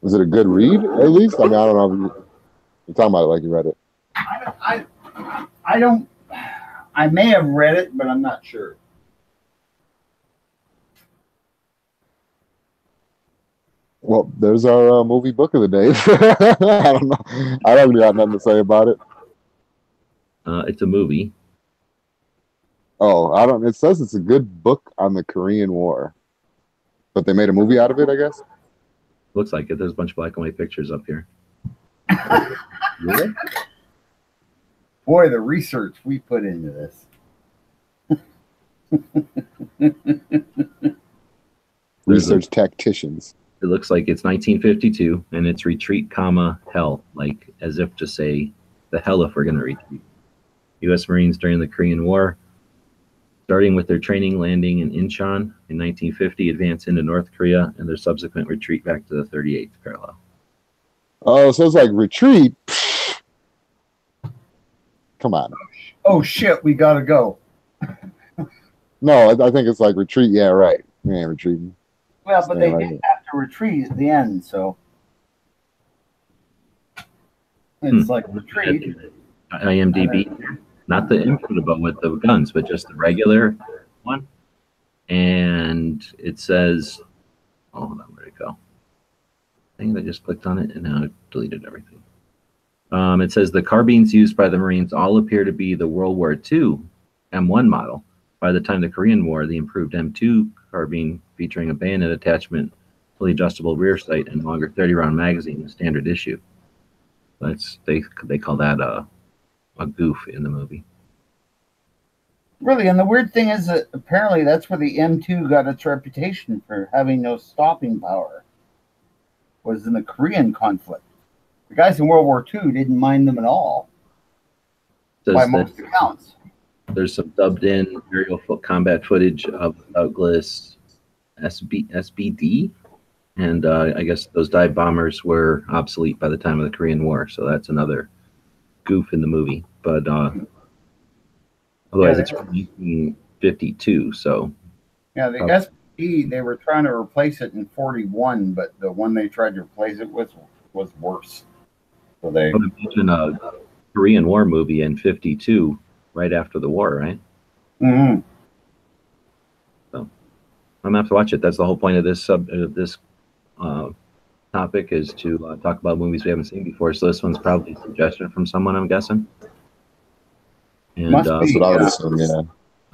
Was it a good read, at least? I mean, I don't know if you're talking about it like you read it. I don't. I may have read it, but I'm not sure. Well, there's our movie book of the day. I don't know. I don't got nothing to say about it. It's a movie. Oh, I don't. It says it's a good book on the Korean War, but they made a movie out of it, I guess. Looks like it. There's a bunch of black and white pictures up here. Really? Boy, the research we put into this. Research tacticians. It looks like it's 1952, and it's retreat, hell, like as if to say the hell if we're going to retreat. U.S. Marines during the Korean War, starting with their training landing in Incheon in 1950, advance into North Korea, and their subsequent retreat back to the 38th parallel. Oh, so it's like retreat. Come on. Oh shit, we gotta go. No, I think it's like retreat. Yeah, right. We ain't retreating. Well, but they Stay right did here. have to retreat at the end, so it's like retreat. IMDb, not the input about with the guns, but just the regular one. And it says, oh, hold on, where'd it go? I think I just clicked on it and now it deleted everything. It says the carbines used by the Marines all appear to be the World War II M1 model. By the time of the Korean War, the improved M2 carbine featuring a bayonet attachment, fully adjustable rear sight, and longer 30-round magazine was standard issue. That's they call that a goof in the movie. Really, and the weird thing is that apparently that's where the M2 got its reputation for having no stopping power. Was in the Korean conflict. The guys in World War II didn't mind them at all, by most accounts. There's some dubbed-in aerial combat footage of Douglas SBD, and I guess those dive bombers were obsolete by the time of the Korean War, so that's another goof in the movie. But otherwise, it's from 1952, so... Yeah, the SBD, they were trying to replace it in 41, but the one they tried to replace it with was worse. So they... Imagine a Korean War movie in 52, right after the war, right? Mm-hmm. So I'm gonna have to watch it. That's the whole point of this topic, is to talk about movies we haven't seen before. So this one's probably a suggestion from someone, I'm guessing. And Must That's be, what I would yeah. assume, yeah.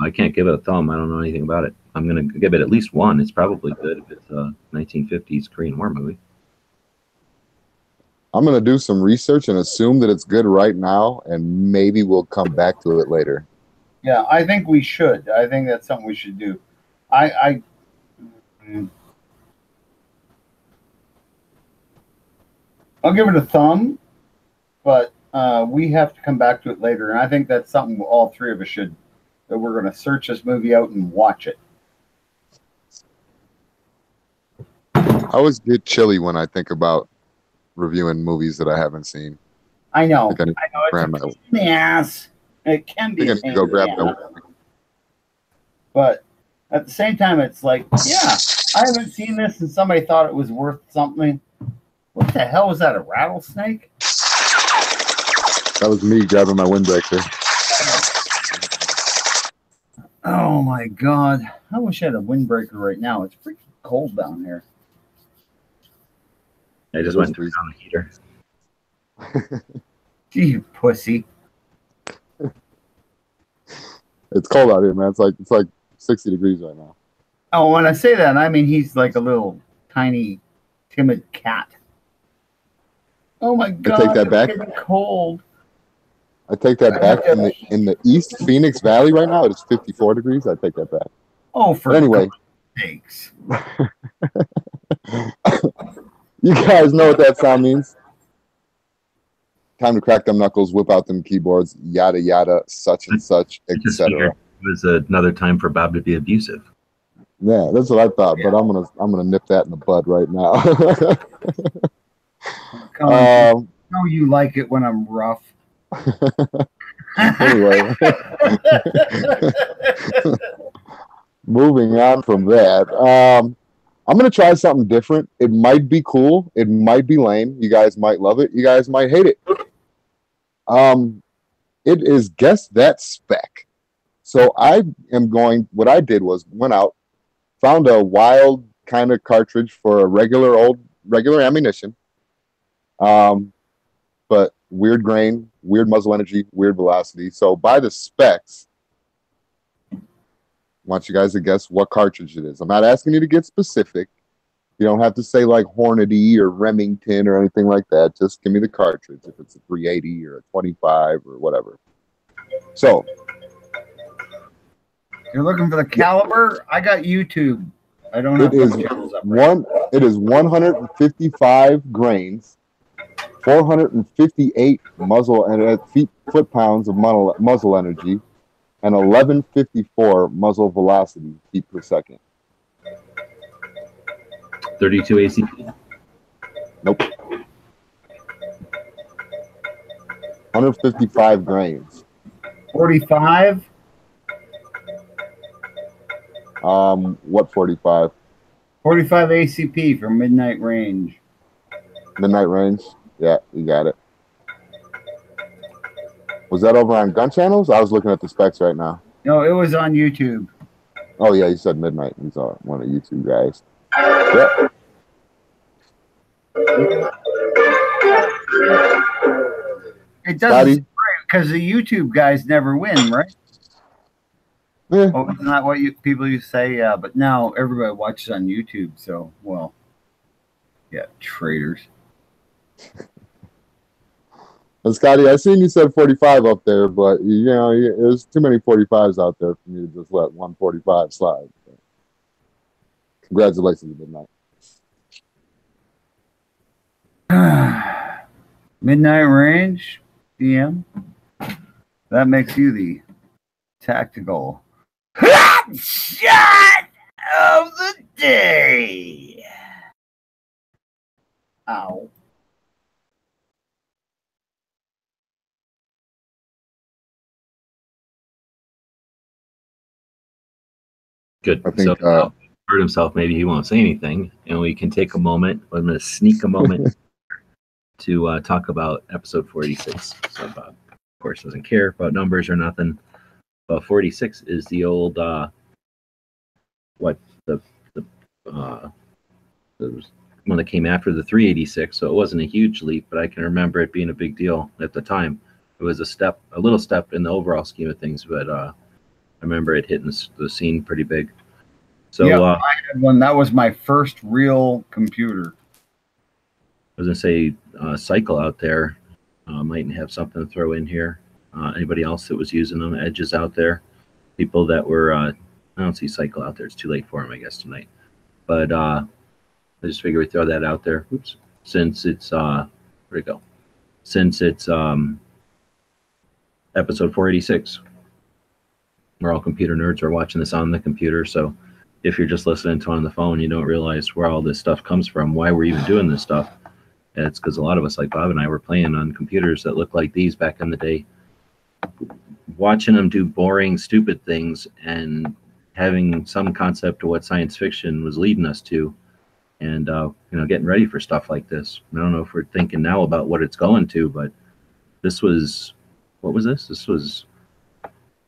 I can't give it a thumb. I don't know anything about it. I'm gonna give it at least one. It's probably good if it's a 1950s Korean War movie. I'm going to do some research and assume that it's good right now, and maybe we'll come back to it later. Yeah, I think we should. I think that's something we should do. I'll give it a thumb, but we have to come back to it later. And I think that's something all three of us should, that we're going to search this movie out and watch it. I always get chilly when I think about reviewing movies that I haven't seen. I know. I think I I know. It's a pain in the ass. It can be. I need to go grab the. But at the same time, it's like, yeah, I haven't seen this, and somebody thought it was worth something. What the hell was that? A rattlesnake? That was me grabbing my windbreaker. Oh my god! I wish I had a windbreaker right now. It's freaking cold down here. I just went through on the heater. Gee, you pussy. It's cold out here, man. It's like 60 degrees right now. Oh, when I say that, I mean he's like a little tiny, timid cat. Oh my god! take that back. It's getting cold. I take that back. In the East Phoenix Valley right now, it's 54 degrees. I take that back. Oh, for But anyway, sakes! you guys know what that sound means. Time to crack them knuckles, whip out them keyboards, yada yada, such and such, Just etc. was another time for Bob to be abusive. Yeah, that's what I thought. But I'm gonna nip that in the bud right now. Come on, I know you like it when I'm rough. Anyway, moving on from that, I'm gonna try something different. It might be cool. It might be lame. You guys might love it. You guys might hate it. It is guess that spec. So I am going. What I did was went out, found a wild kind of cartridge for a regular ammunition. But weird grain, weird muzzle energy, weird velocity. So by the specs, I want you guys to guess what cartridge it is. I'm not asking you to get specific. You don't have to say like Hornady or Remington or anything like that. Just give me the cartridge, if it's a 380 or a 25 or whatever. So you're looking for the caliber? I got YouTube. I don't have channels up. It is 155 grains, 458 muzzle and foot-pounds of muzzle energy, and 1154 muzzle velocity feet per second. 32 ACP. Nope. 155 grains. 45. What 45? 45 ACP for midnight range. Midnight range? Yeah, you got it. Was that over on Gun Channels? I was looking at the specs right now. No, it was on YouTube. Oh, yeah, you said midnight. He's one of the YouTube guys. Yeah. It doesn't, because the YouTube guys never win, right? Yeah. Oh, isn't that what people used to say? Yeah, but now everybody watches on YouTube, so, well, yeah, traitors. And Scotty, I seen you said 45 up there, but you know, there's too many 45s out there for me to just let 145 slide. So, congratulations, Midnight. Midnight range, DM. That makes you the tactical shot of the day. Ow. Good. I think, so hurt himself. Maybe he won't say anything, and we can take a moment. I'm going to sneak a moment to talk about episode 46. So Bob, of course, doesn't care about numbers or nothing. But 46 is the old the one that came after the 386. So it wasn't a huge leap, but I can remember it being a big deal at the time. It was a little step in the overall scheme of things, but I remember it hitting the scene pretty big. So yeah, I had one. That was my first real computer. I was gonna say, Cycle out there might have something to throw in here. Anybody else that was using them? Edges out there, people that were. I don't see Cycle out there. It's too late for him, I guess, tonight. But I just figure we throw that out there. Oops. Since it's where'd it go? Since it's episode 486. We're all computer nerds. We're watching this on the computer, so if you're just listening to it on the phone, you don't realize where all this stuff comes from, why we're even doing this stuff. It's because a lot of us, like Bob and I, were playing on computers that looked like these back in the day, watching them do boring, stupid things and having some concept of what science fiction was leading us to, and getting ready for stuff like this. I don't know if we're thinking now about what it's going to, but this was, what was this? This was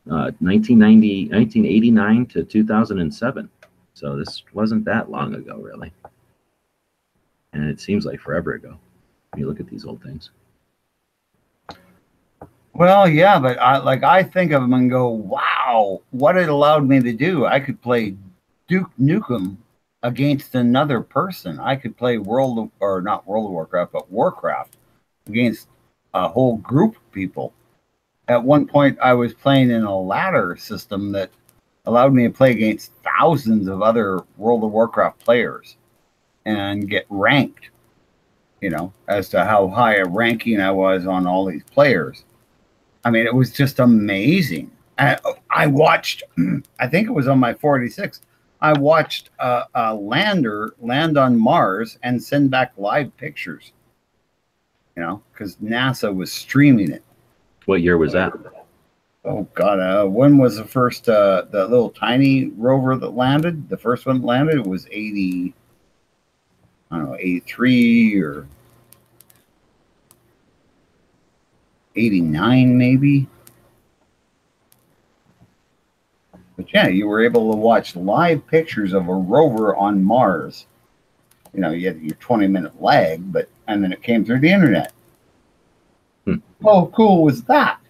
1989 to 2007. So this wasn't that long ago, really. And it seems like forever ago when you look at these old things. Well, yeah, but I think of them and go, wow, what it allowed me to do. I could play Duke Nukem against another person. I could play not World of Warcraft, but Warcraft against a whole group of people. At one point, I was playing in a ladder system that allowed me to play against thousands of other World of Warcraft players and get ranked, as to how high a ranking I was on all these players. I mean, it was just amazing. I I watched, I think it was on my 486, I watched a lander land on Mars and send back live pictures, you know, because NASA was streaming it. What year was that? Oh, God. When was the first, the little tiny rover that landed? The first one that landed, it was 80, I don't know, 83 or 89 maybe. But yeah, you were able to watch live pictures of a rover on Mars. You know, you had your 20-minute lag, but and then it came through the internet. How cool was that?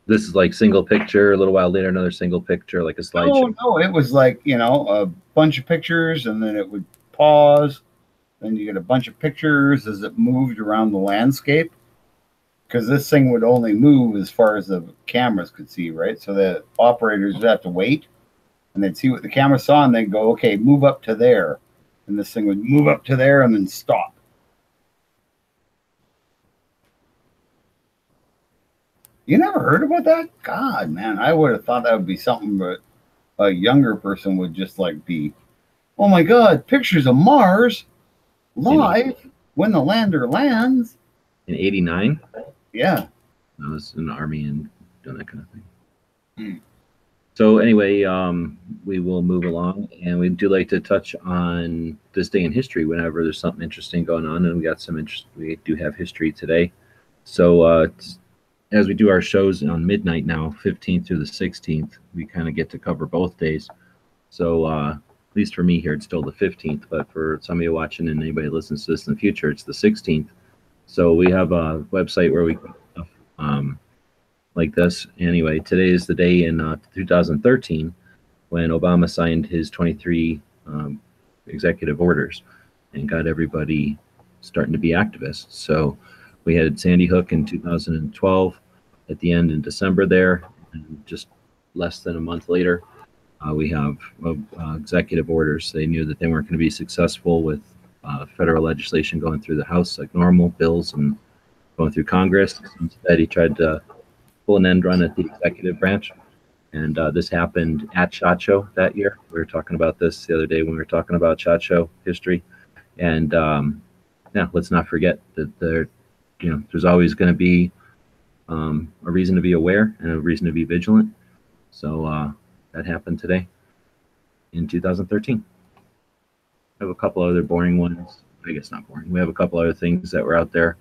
This is like single picture. A little while later, another single picture, like a slideshow. No, it was like, you know, a bunch of pictures, and then it would pause. Then you get a bunch of pictures as it moved around the landscape. Because this thing would only move as far as the cameras could see, right? So the operators would have to wait, and they'd see what the camera saw, and they'd go, okay, move up to there. And this thing would move up to there and then stop. You never heard about that? God, man, I would have thought that would be something that a younger person would just like be, oh my God, pictures of Mars live when the lander lands. In 89? Yeah. I was in the Army and doing that kind of thing. So anyway, we will move along, and we do like to touch on this day in history whenever there's something interesting going on, and we got some interest. We do have history today. So as we do our shows on midnight now, 15th through the 16th, we kind of get to cover both days. So at least for me here, it's still the 15th, but for some of you watching and anybody who listens to this in the future, it's the 16th. So we have a website where we like this. Anyway, today is the day in 2013 when Obama signed his 23 executive orders and got everybody starting to be activists. So we had Sandy Hook in 2012 at the end in December there, and just less than a month later, we have executive orders. They knew that they weren't going to be successful with federal legislation going through the House like normal bills and going through Congress. Instead, he tried to pull an end run at the executive branch. And this happened at SHOT Show that year. We were talking about this the other day when we were talking about SHOT Show history. And yeah, let's not forget that there's always going to be a reason to be aware and a reason to be vigilant. So that happened today in 2013. I have a couple other boring ones. I guess not boring. We have a couple other things that were out there.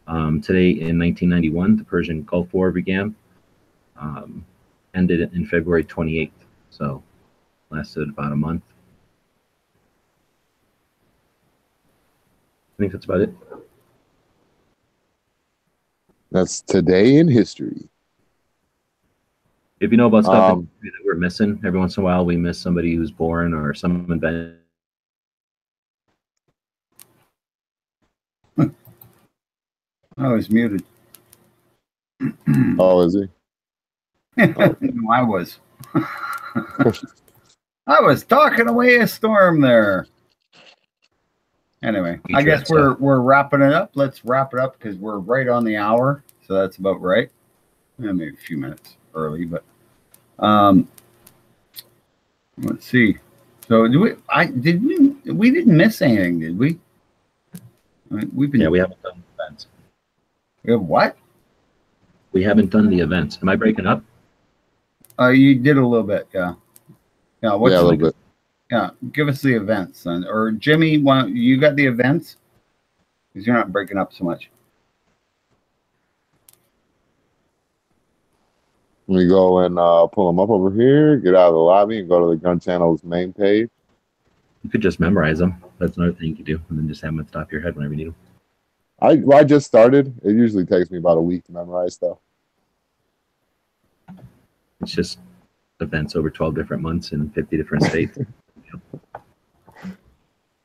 Today in 1991, the Persian Gulf War began. Ended in February 28th, so lasted about a month. I think that's about it. That's today in history. If you know about stuff that we're missing, every once in a while we miss somebody who's born or some event. I was muted. Oh, is he? No, I was. I was talking away a storm there. Anyway, I guess we're wrapping it up. Let's wrap it up because we're right on the hour, so that's about right. Maybe a few minutes early, but let's see. So we didn't miss anything, did we? I mean, we haven't done the events. We have what? We haven't done the events. Am I breaking up? You did a little bit, yeah. Yeah, a little bit. Yeah, give us the events then. Or Jimmy, you got the events? Because you're not breaking up so much. Let me go and pull them up over here, get out of the lobby, and go to the Gun Channel's main page. You could just memorize them. That's another thing you could do, and then just have them at the top of your head whenever you need them. I just started. It usually takes me about a week to memorize stuff. It's just events over 12 different months in 50 different states.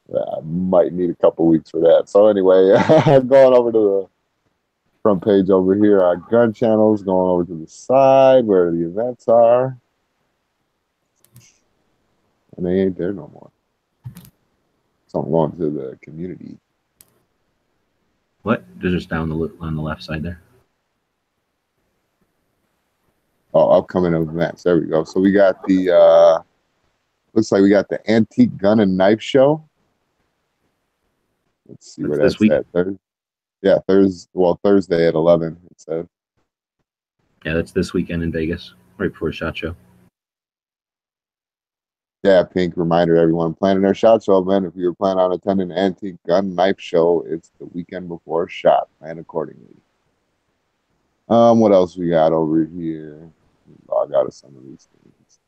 Yeah, I might need a couple weeks for that. So anyway, I'm going over to the front page over here. Our Gun Channel's going over to the side where the events are. And they ain't there no more. So I'm going to the community. What? They're just down on the left side there. upcoming events. There we go. So we got the looks like we got the Antique Gun and Knife Show. Let's see where This that's week. at. Yeah, Thursday at 11. It says. Yeah, that's this weekend in Vegas, right before SHOT Show. Yeah, Pink, reminder to everyone planning their SHOT Show event. If you're planning on attending the Antique Gun Knife Show, it's the weekend before SHOT. Plan accordingly. What else we got over here? Log out of some of these things.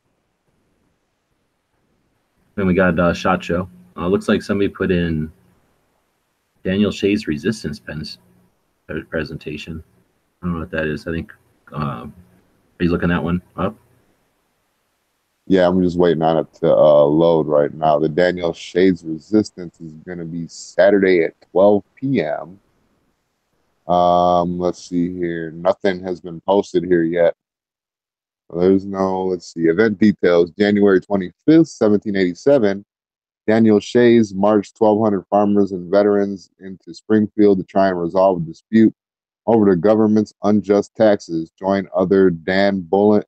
Then we got SHOT Show. Looks like somebody put in Daniel Shay's resistance pens presentation. I don't know what that is. I think are you looking that one up? Yeah, I'm just waiting on it to load right now. The Daniel Shay's resistance is going to be Saturday at 12 p.m. Let's see here. Nothing has been posted here yet. There's no, let's see, event details. January 25th, 1787. Daniel Shays marched 1,200 farmers and veterans into Springfield to try and resolve a dispute over the government's unjust taxes. Join author Dan Bullen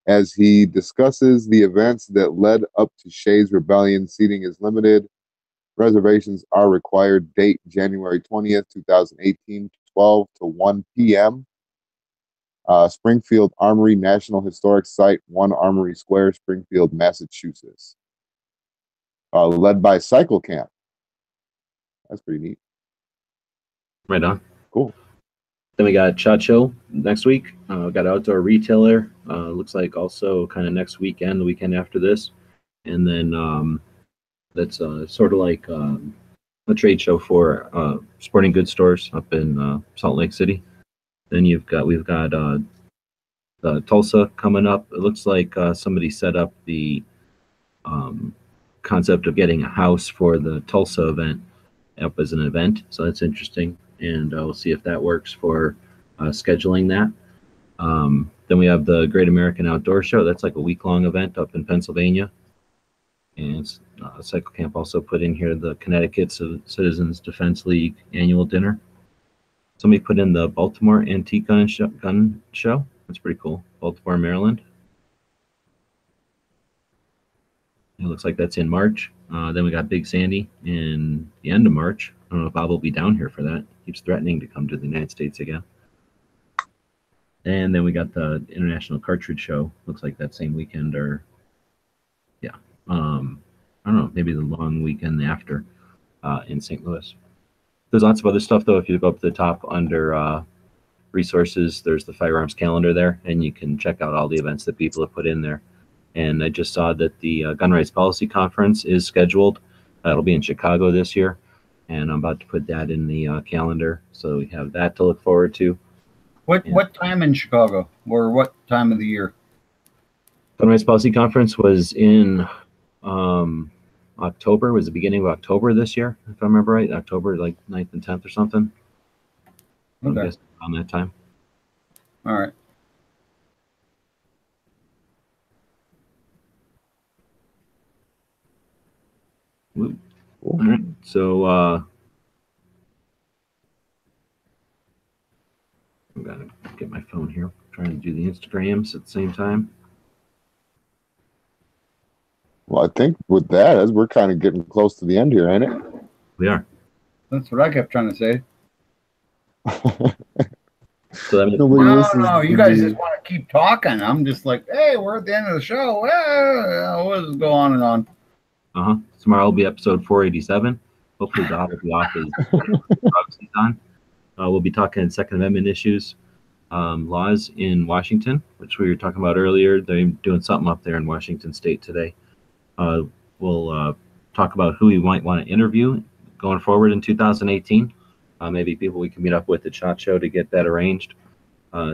as he discusses the events that led up to Shays' rebellion. Seating is limited. Reservations are required. Date January 20th, 2018, 12 to 1 p.m. Springfield Armory, National Historic Site, 1 Armory Square, Springfield, Massachusetts. Led by Cycle Camp. That's pretty neat. Right on. Cool. Then we got SHOT Show next week. We got Outdoor Retailer. Looks like also kind of next weekend, the weekend after this. And then that's sort of like a trade show for sporting goods stores up in Salt Lake City. Then we've got the Tulsa coming up. It looks like somebody set up the concept of getting a house for the Tulsa event up as an event. So that's interesting. And we'll see if that works for scheduling that. Then we have the Great American Outdoor Show. That's like a week-long event up in Pennsylvania. And Cycle Camp also put in here the Connecticut Citizens Defense League annual dinner. Somebody put in the Baltimore Antique Gun Show. That's pretty cool. Baltimore, Maryland. It looks like that's in March. Then we got Big Sandy in the end of March. I don't know if Bob will be down here for that. Keeps threatening to come to the United States again. And then we got the International Cartridge Show. Looks like that same weekend, or yeah, I don't know, maybe the long weekend after in St. Louis. There's lots of other stuff though. If you go up to the top under resources, there's the firearms calendar there, and you can check out all the events that people have put in there. And I just saw that the Gun Rights Policy Conference is scheduled. It'll be in Chicago this year, and I'm about to put that in the calendar, so we have that to look forward to. What time in Chicago, or what time of the year? Gun Rights Policy Conference was in October. Was the beginning of October this year, if I remember right. October like 9th and 10th or something. Okay. I guess around that time. All right. Cool. All right. So I'm gonna get my phone here. I'm trying to do the Instagrams at the same time. Well, I think with that, as we're kind of getting close to the end here, ain't it? We are. That's what I kept trying to say. So that means No, you guys just want to keep talking. I'm just like, hey, we're at the end of the show. What does go on and on? Tomorrow will be episode 487. Hopefully Bob will be off his drugs he's on. We'll be talking Second Amendment issues, laws in Washington, which we were talking about earlier. They're doing something up there in Washington State today. We'll talk about who we might want to interview going forward in 2018. Maybe people we can meet up with at SHOT Show to get that arranged.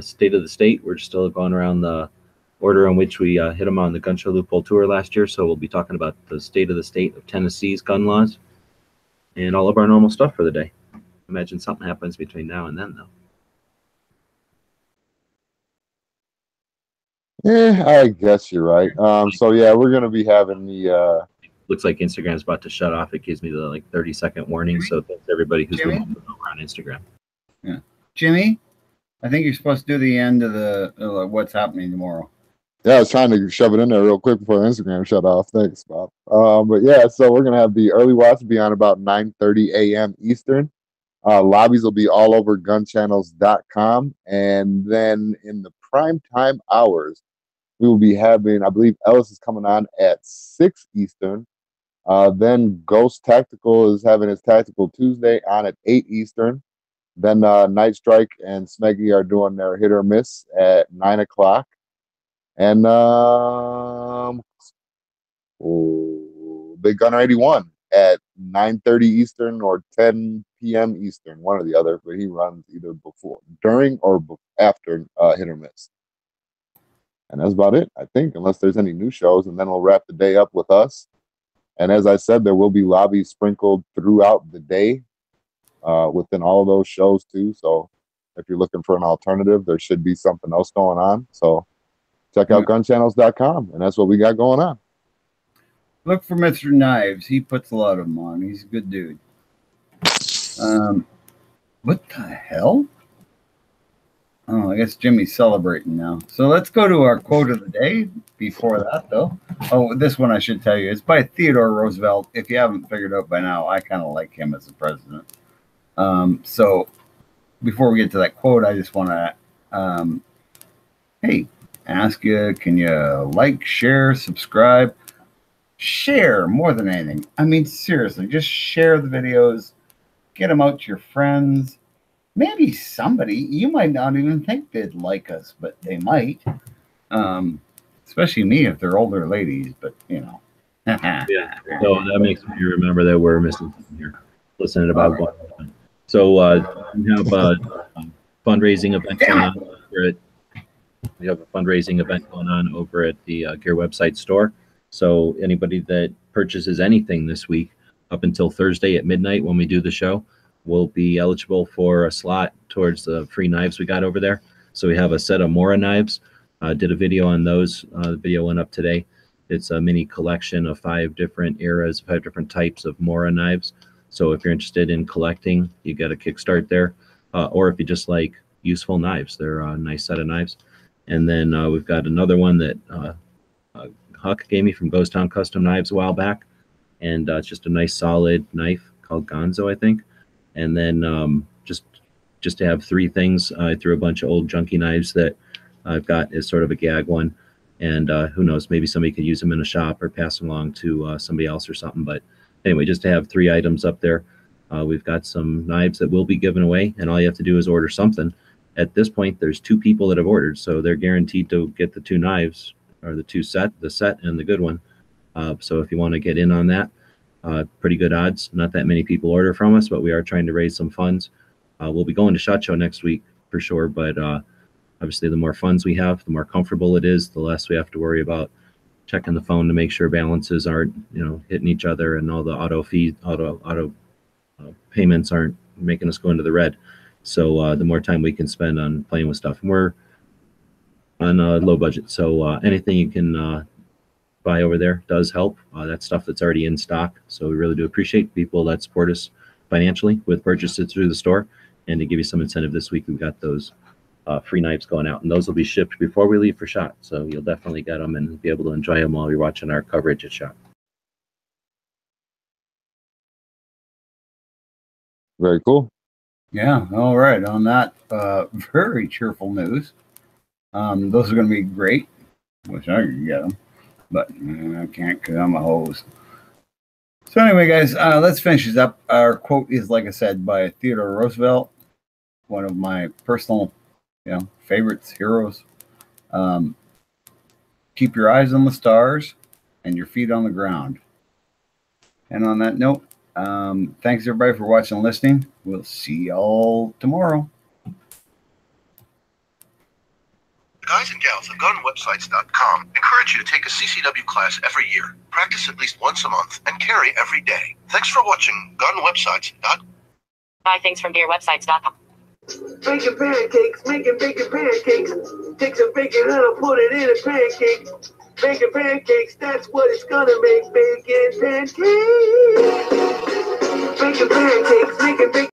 State of the state, we're still going around the order in which we hit them on the Gun Show Loophole Tour last year. So we'll be talking about the state of the state of Tennessee's gun laws and all of our normal stuff for the day. Imagine something happens between now and then, though. Yeah, I guess you're right. So yeah, we're gonna be having the. Looks like Instagram's about to shut off. It gives me the 30-second warning. So thanks everybody who's been on Instagram. Yeah, Jimmy. I think you're supposed to do the end of the what's happening tomorrow. Yeah, I was trying to shove it in there real quick before Instagram shut off. Thanks, Bob. But yeah, so we're gonna have the early watch be on about 9:30 a.m. Eastern. Lobbies will be all over gunchannels.com. And then in the prime time hours, we will be having, I believe Ellis is coming on at 6 Eastern. Then Ghost Tactical is having his Tactical Tuesday on at 8 Eastern. Then NightStryke and Smeggy are doing their hit or miss at 9 o'clock. And Big Gunner 81 at 9:30 Eastern or 10 p.m. Eastern, one or the other, but he runs either before, during, or after hit or miss. And that's about it, I think, unless there's any new shows, and then we'll wrap the day up with us. And as I said, there will be lobbies sprinkled throughout the day within all of those shows too. So if you're looking for an alternative, there should be something else going on. So check out gunchannels.com, and that's what we got going on. Look for Mr. Knives. He puts a lot of them on. He's a good dude. What the hell? Oh, I guess Jimmy's celebrating now. So let's go to our quote of the day. Before that, though. Oh, this one I should tell you. It's by Theodore Roosevelt. If you haven't figured out by now, I kind of like him as a president. So before we get to that quote, I just want to, hey, ask you, can you like, share, subscribe? Share more than anything. I mean, seriously, just share the videos. Get them out to your friends. Maybe somebody, you might not even think they'd like us, but they might. Especially me if they're older ladies, but you know. Yeah. So that makes me remember that we're missing something here. Listening about one. So we have a fundraising event going on over at. We have a fundraising event going on over at the Gear Website store. So anybody that purchases anything this week up until Thursday at midnight when we do the show will be eligible for a slot towards the free knives we got over there. So we have a set of Mora knives. Did a video on those. The video went up today. It's a mini collection of 5 different eras, 5 different types of Mora knives. So if you're interested in collecting, you got a kickstart there. Or if you just like useful knives, they're a nice set of knives. And then we've got another one that Huck gave me from Ghost Town Custom Knives a while back. And it's just a nice solid knife called Gonzo, I think. And then just to have 3 things, I threw a bunch of old junky knives that I've got as sort of a gag one. And who knows, maybe somebody could use them in a shop or pass them along to somebody else or something. But anyway, just to have 3 items up there. We've got some knives that will be given away, and all you have to do is order something. At this point, there's 2 people that have ordered, so they're guaranteed to get the 2 knives, or the set and the good one. So if you want to get in on that, pretty good odds. Not that many people order from us, but we are trying to raise some funds. We'll be going to SHOT Show next week for sure, but obviously the more funds we have, the more comfortable it is, the less we have to worry about checking the phone to make sure balances aren't, hitting each other, and all the auto payments aren't making us go into the red. So the more time we can spend on playing with stuff, and we're on a low budget, so anything you can buy over there does help. That's stuff that's already in stock, so we really do appreciate people that support us financially with purchases through the store. And to give you some incentive this week, we've got those free knives going out, and those will be shipped before we leave for SHOT, so you'll definitely get them and be able to enjoy them while you're watching our coverage at SHOT. Very cool. Yeah, all right. On that very cheerful news, those are going to be great. Wish I could get them, but I can't because I'm a hose. So anyway, guys, let's finish this up. Our quote is, like I said, by Theodore Roosevelt, one of my personal, favorites, heroes. Keep your eyes on the stars and your feet on the ground. And on that note, thanks everybody for watching and listening. We'll see y'all tomorrow. Guys and gals of gunwebsites.com encourage you to take a CCW class every year, practice at least once a month, and carry every day. Thanks for watching gunwebsites.com. Buy things from gearwebsites.com. Baking pancakes, making bacon pancakes. Take some bacon and I'll put it in a pancake. Bacon pancakes, that's what it's gonna make. Bacon pancakes. Bacon pancakes, making bacon.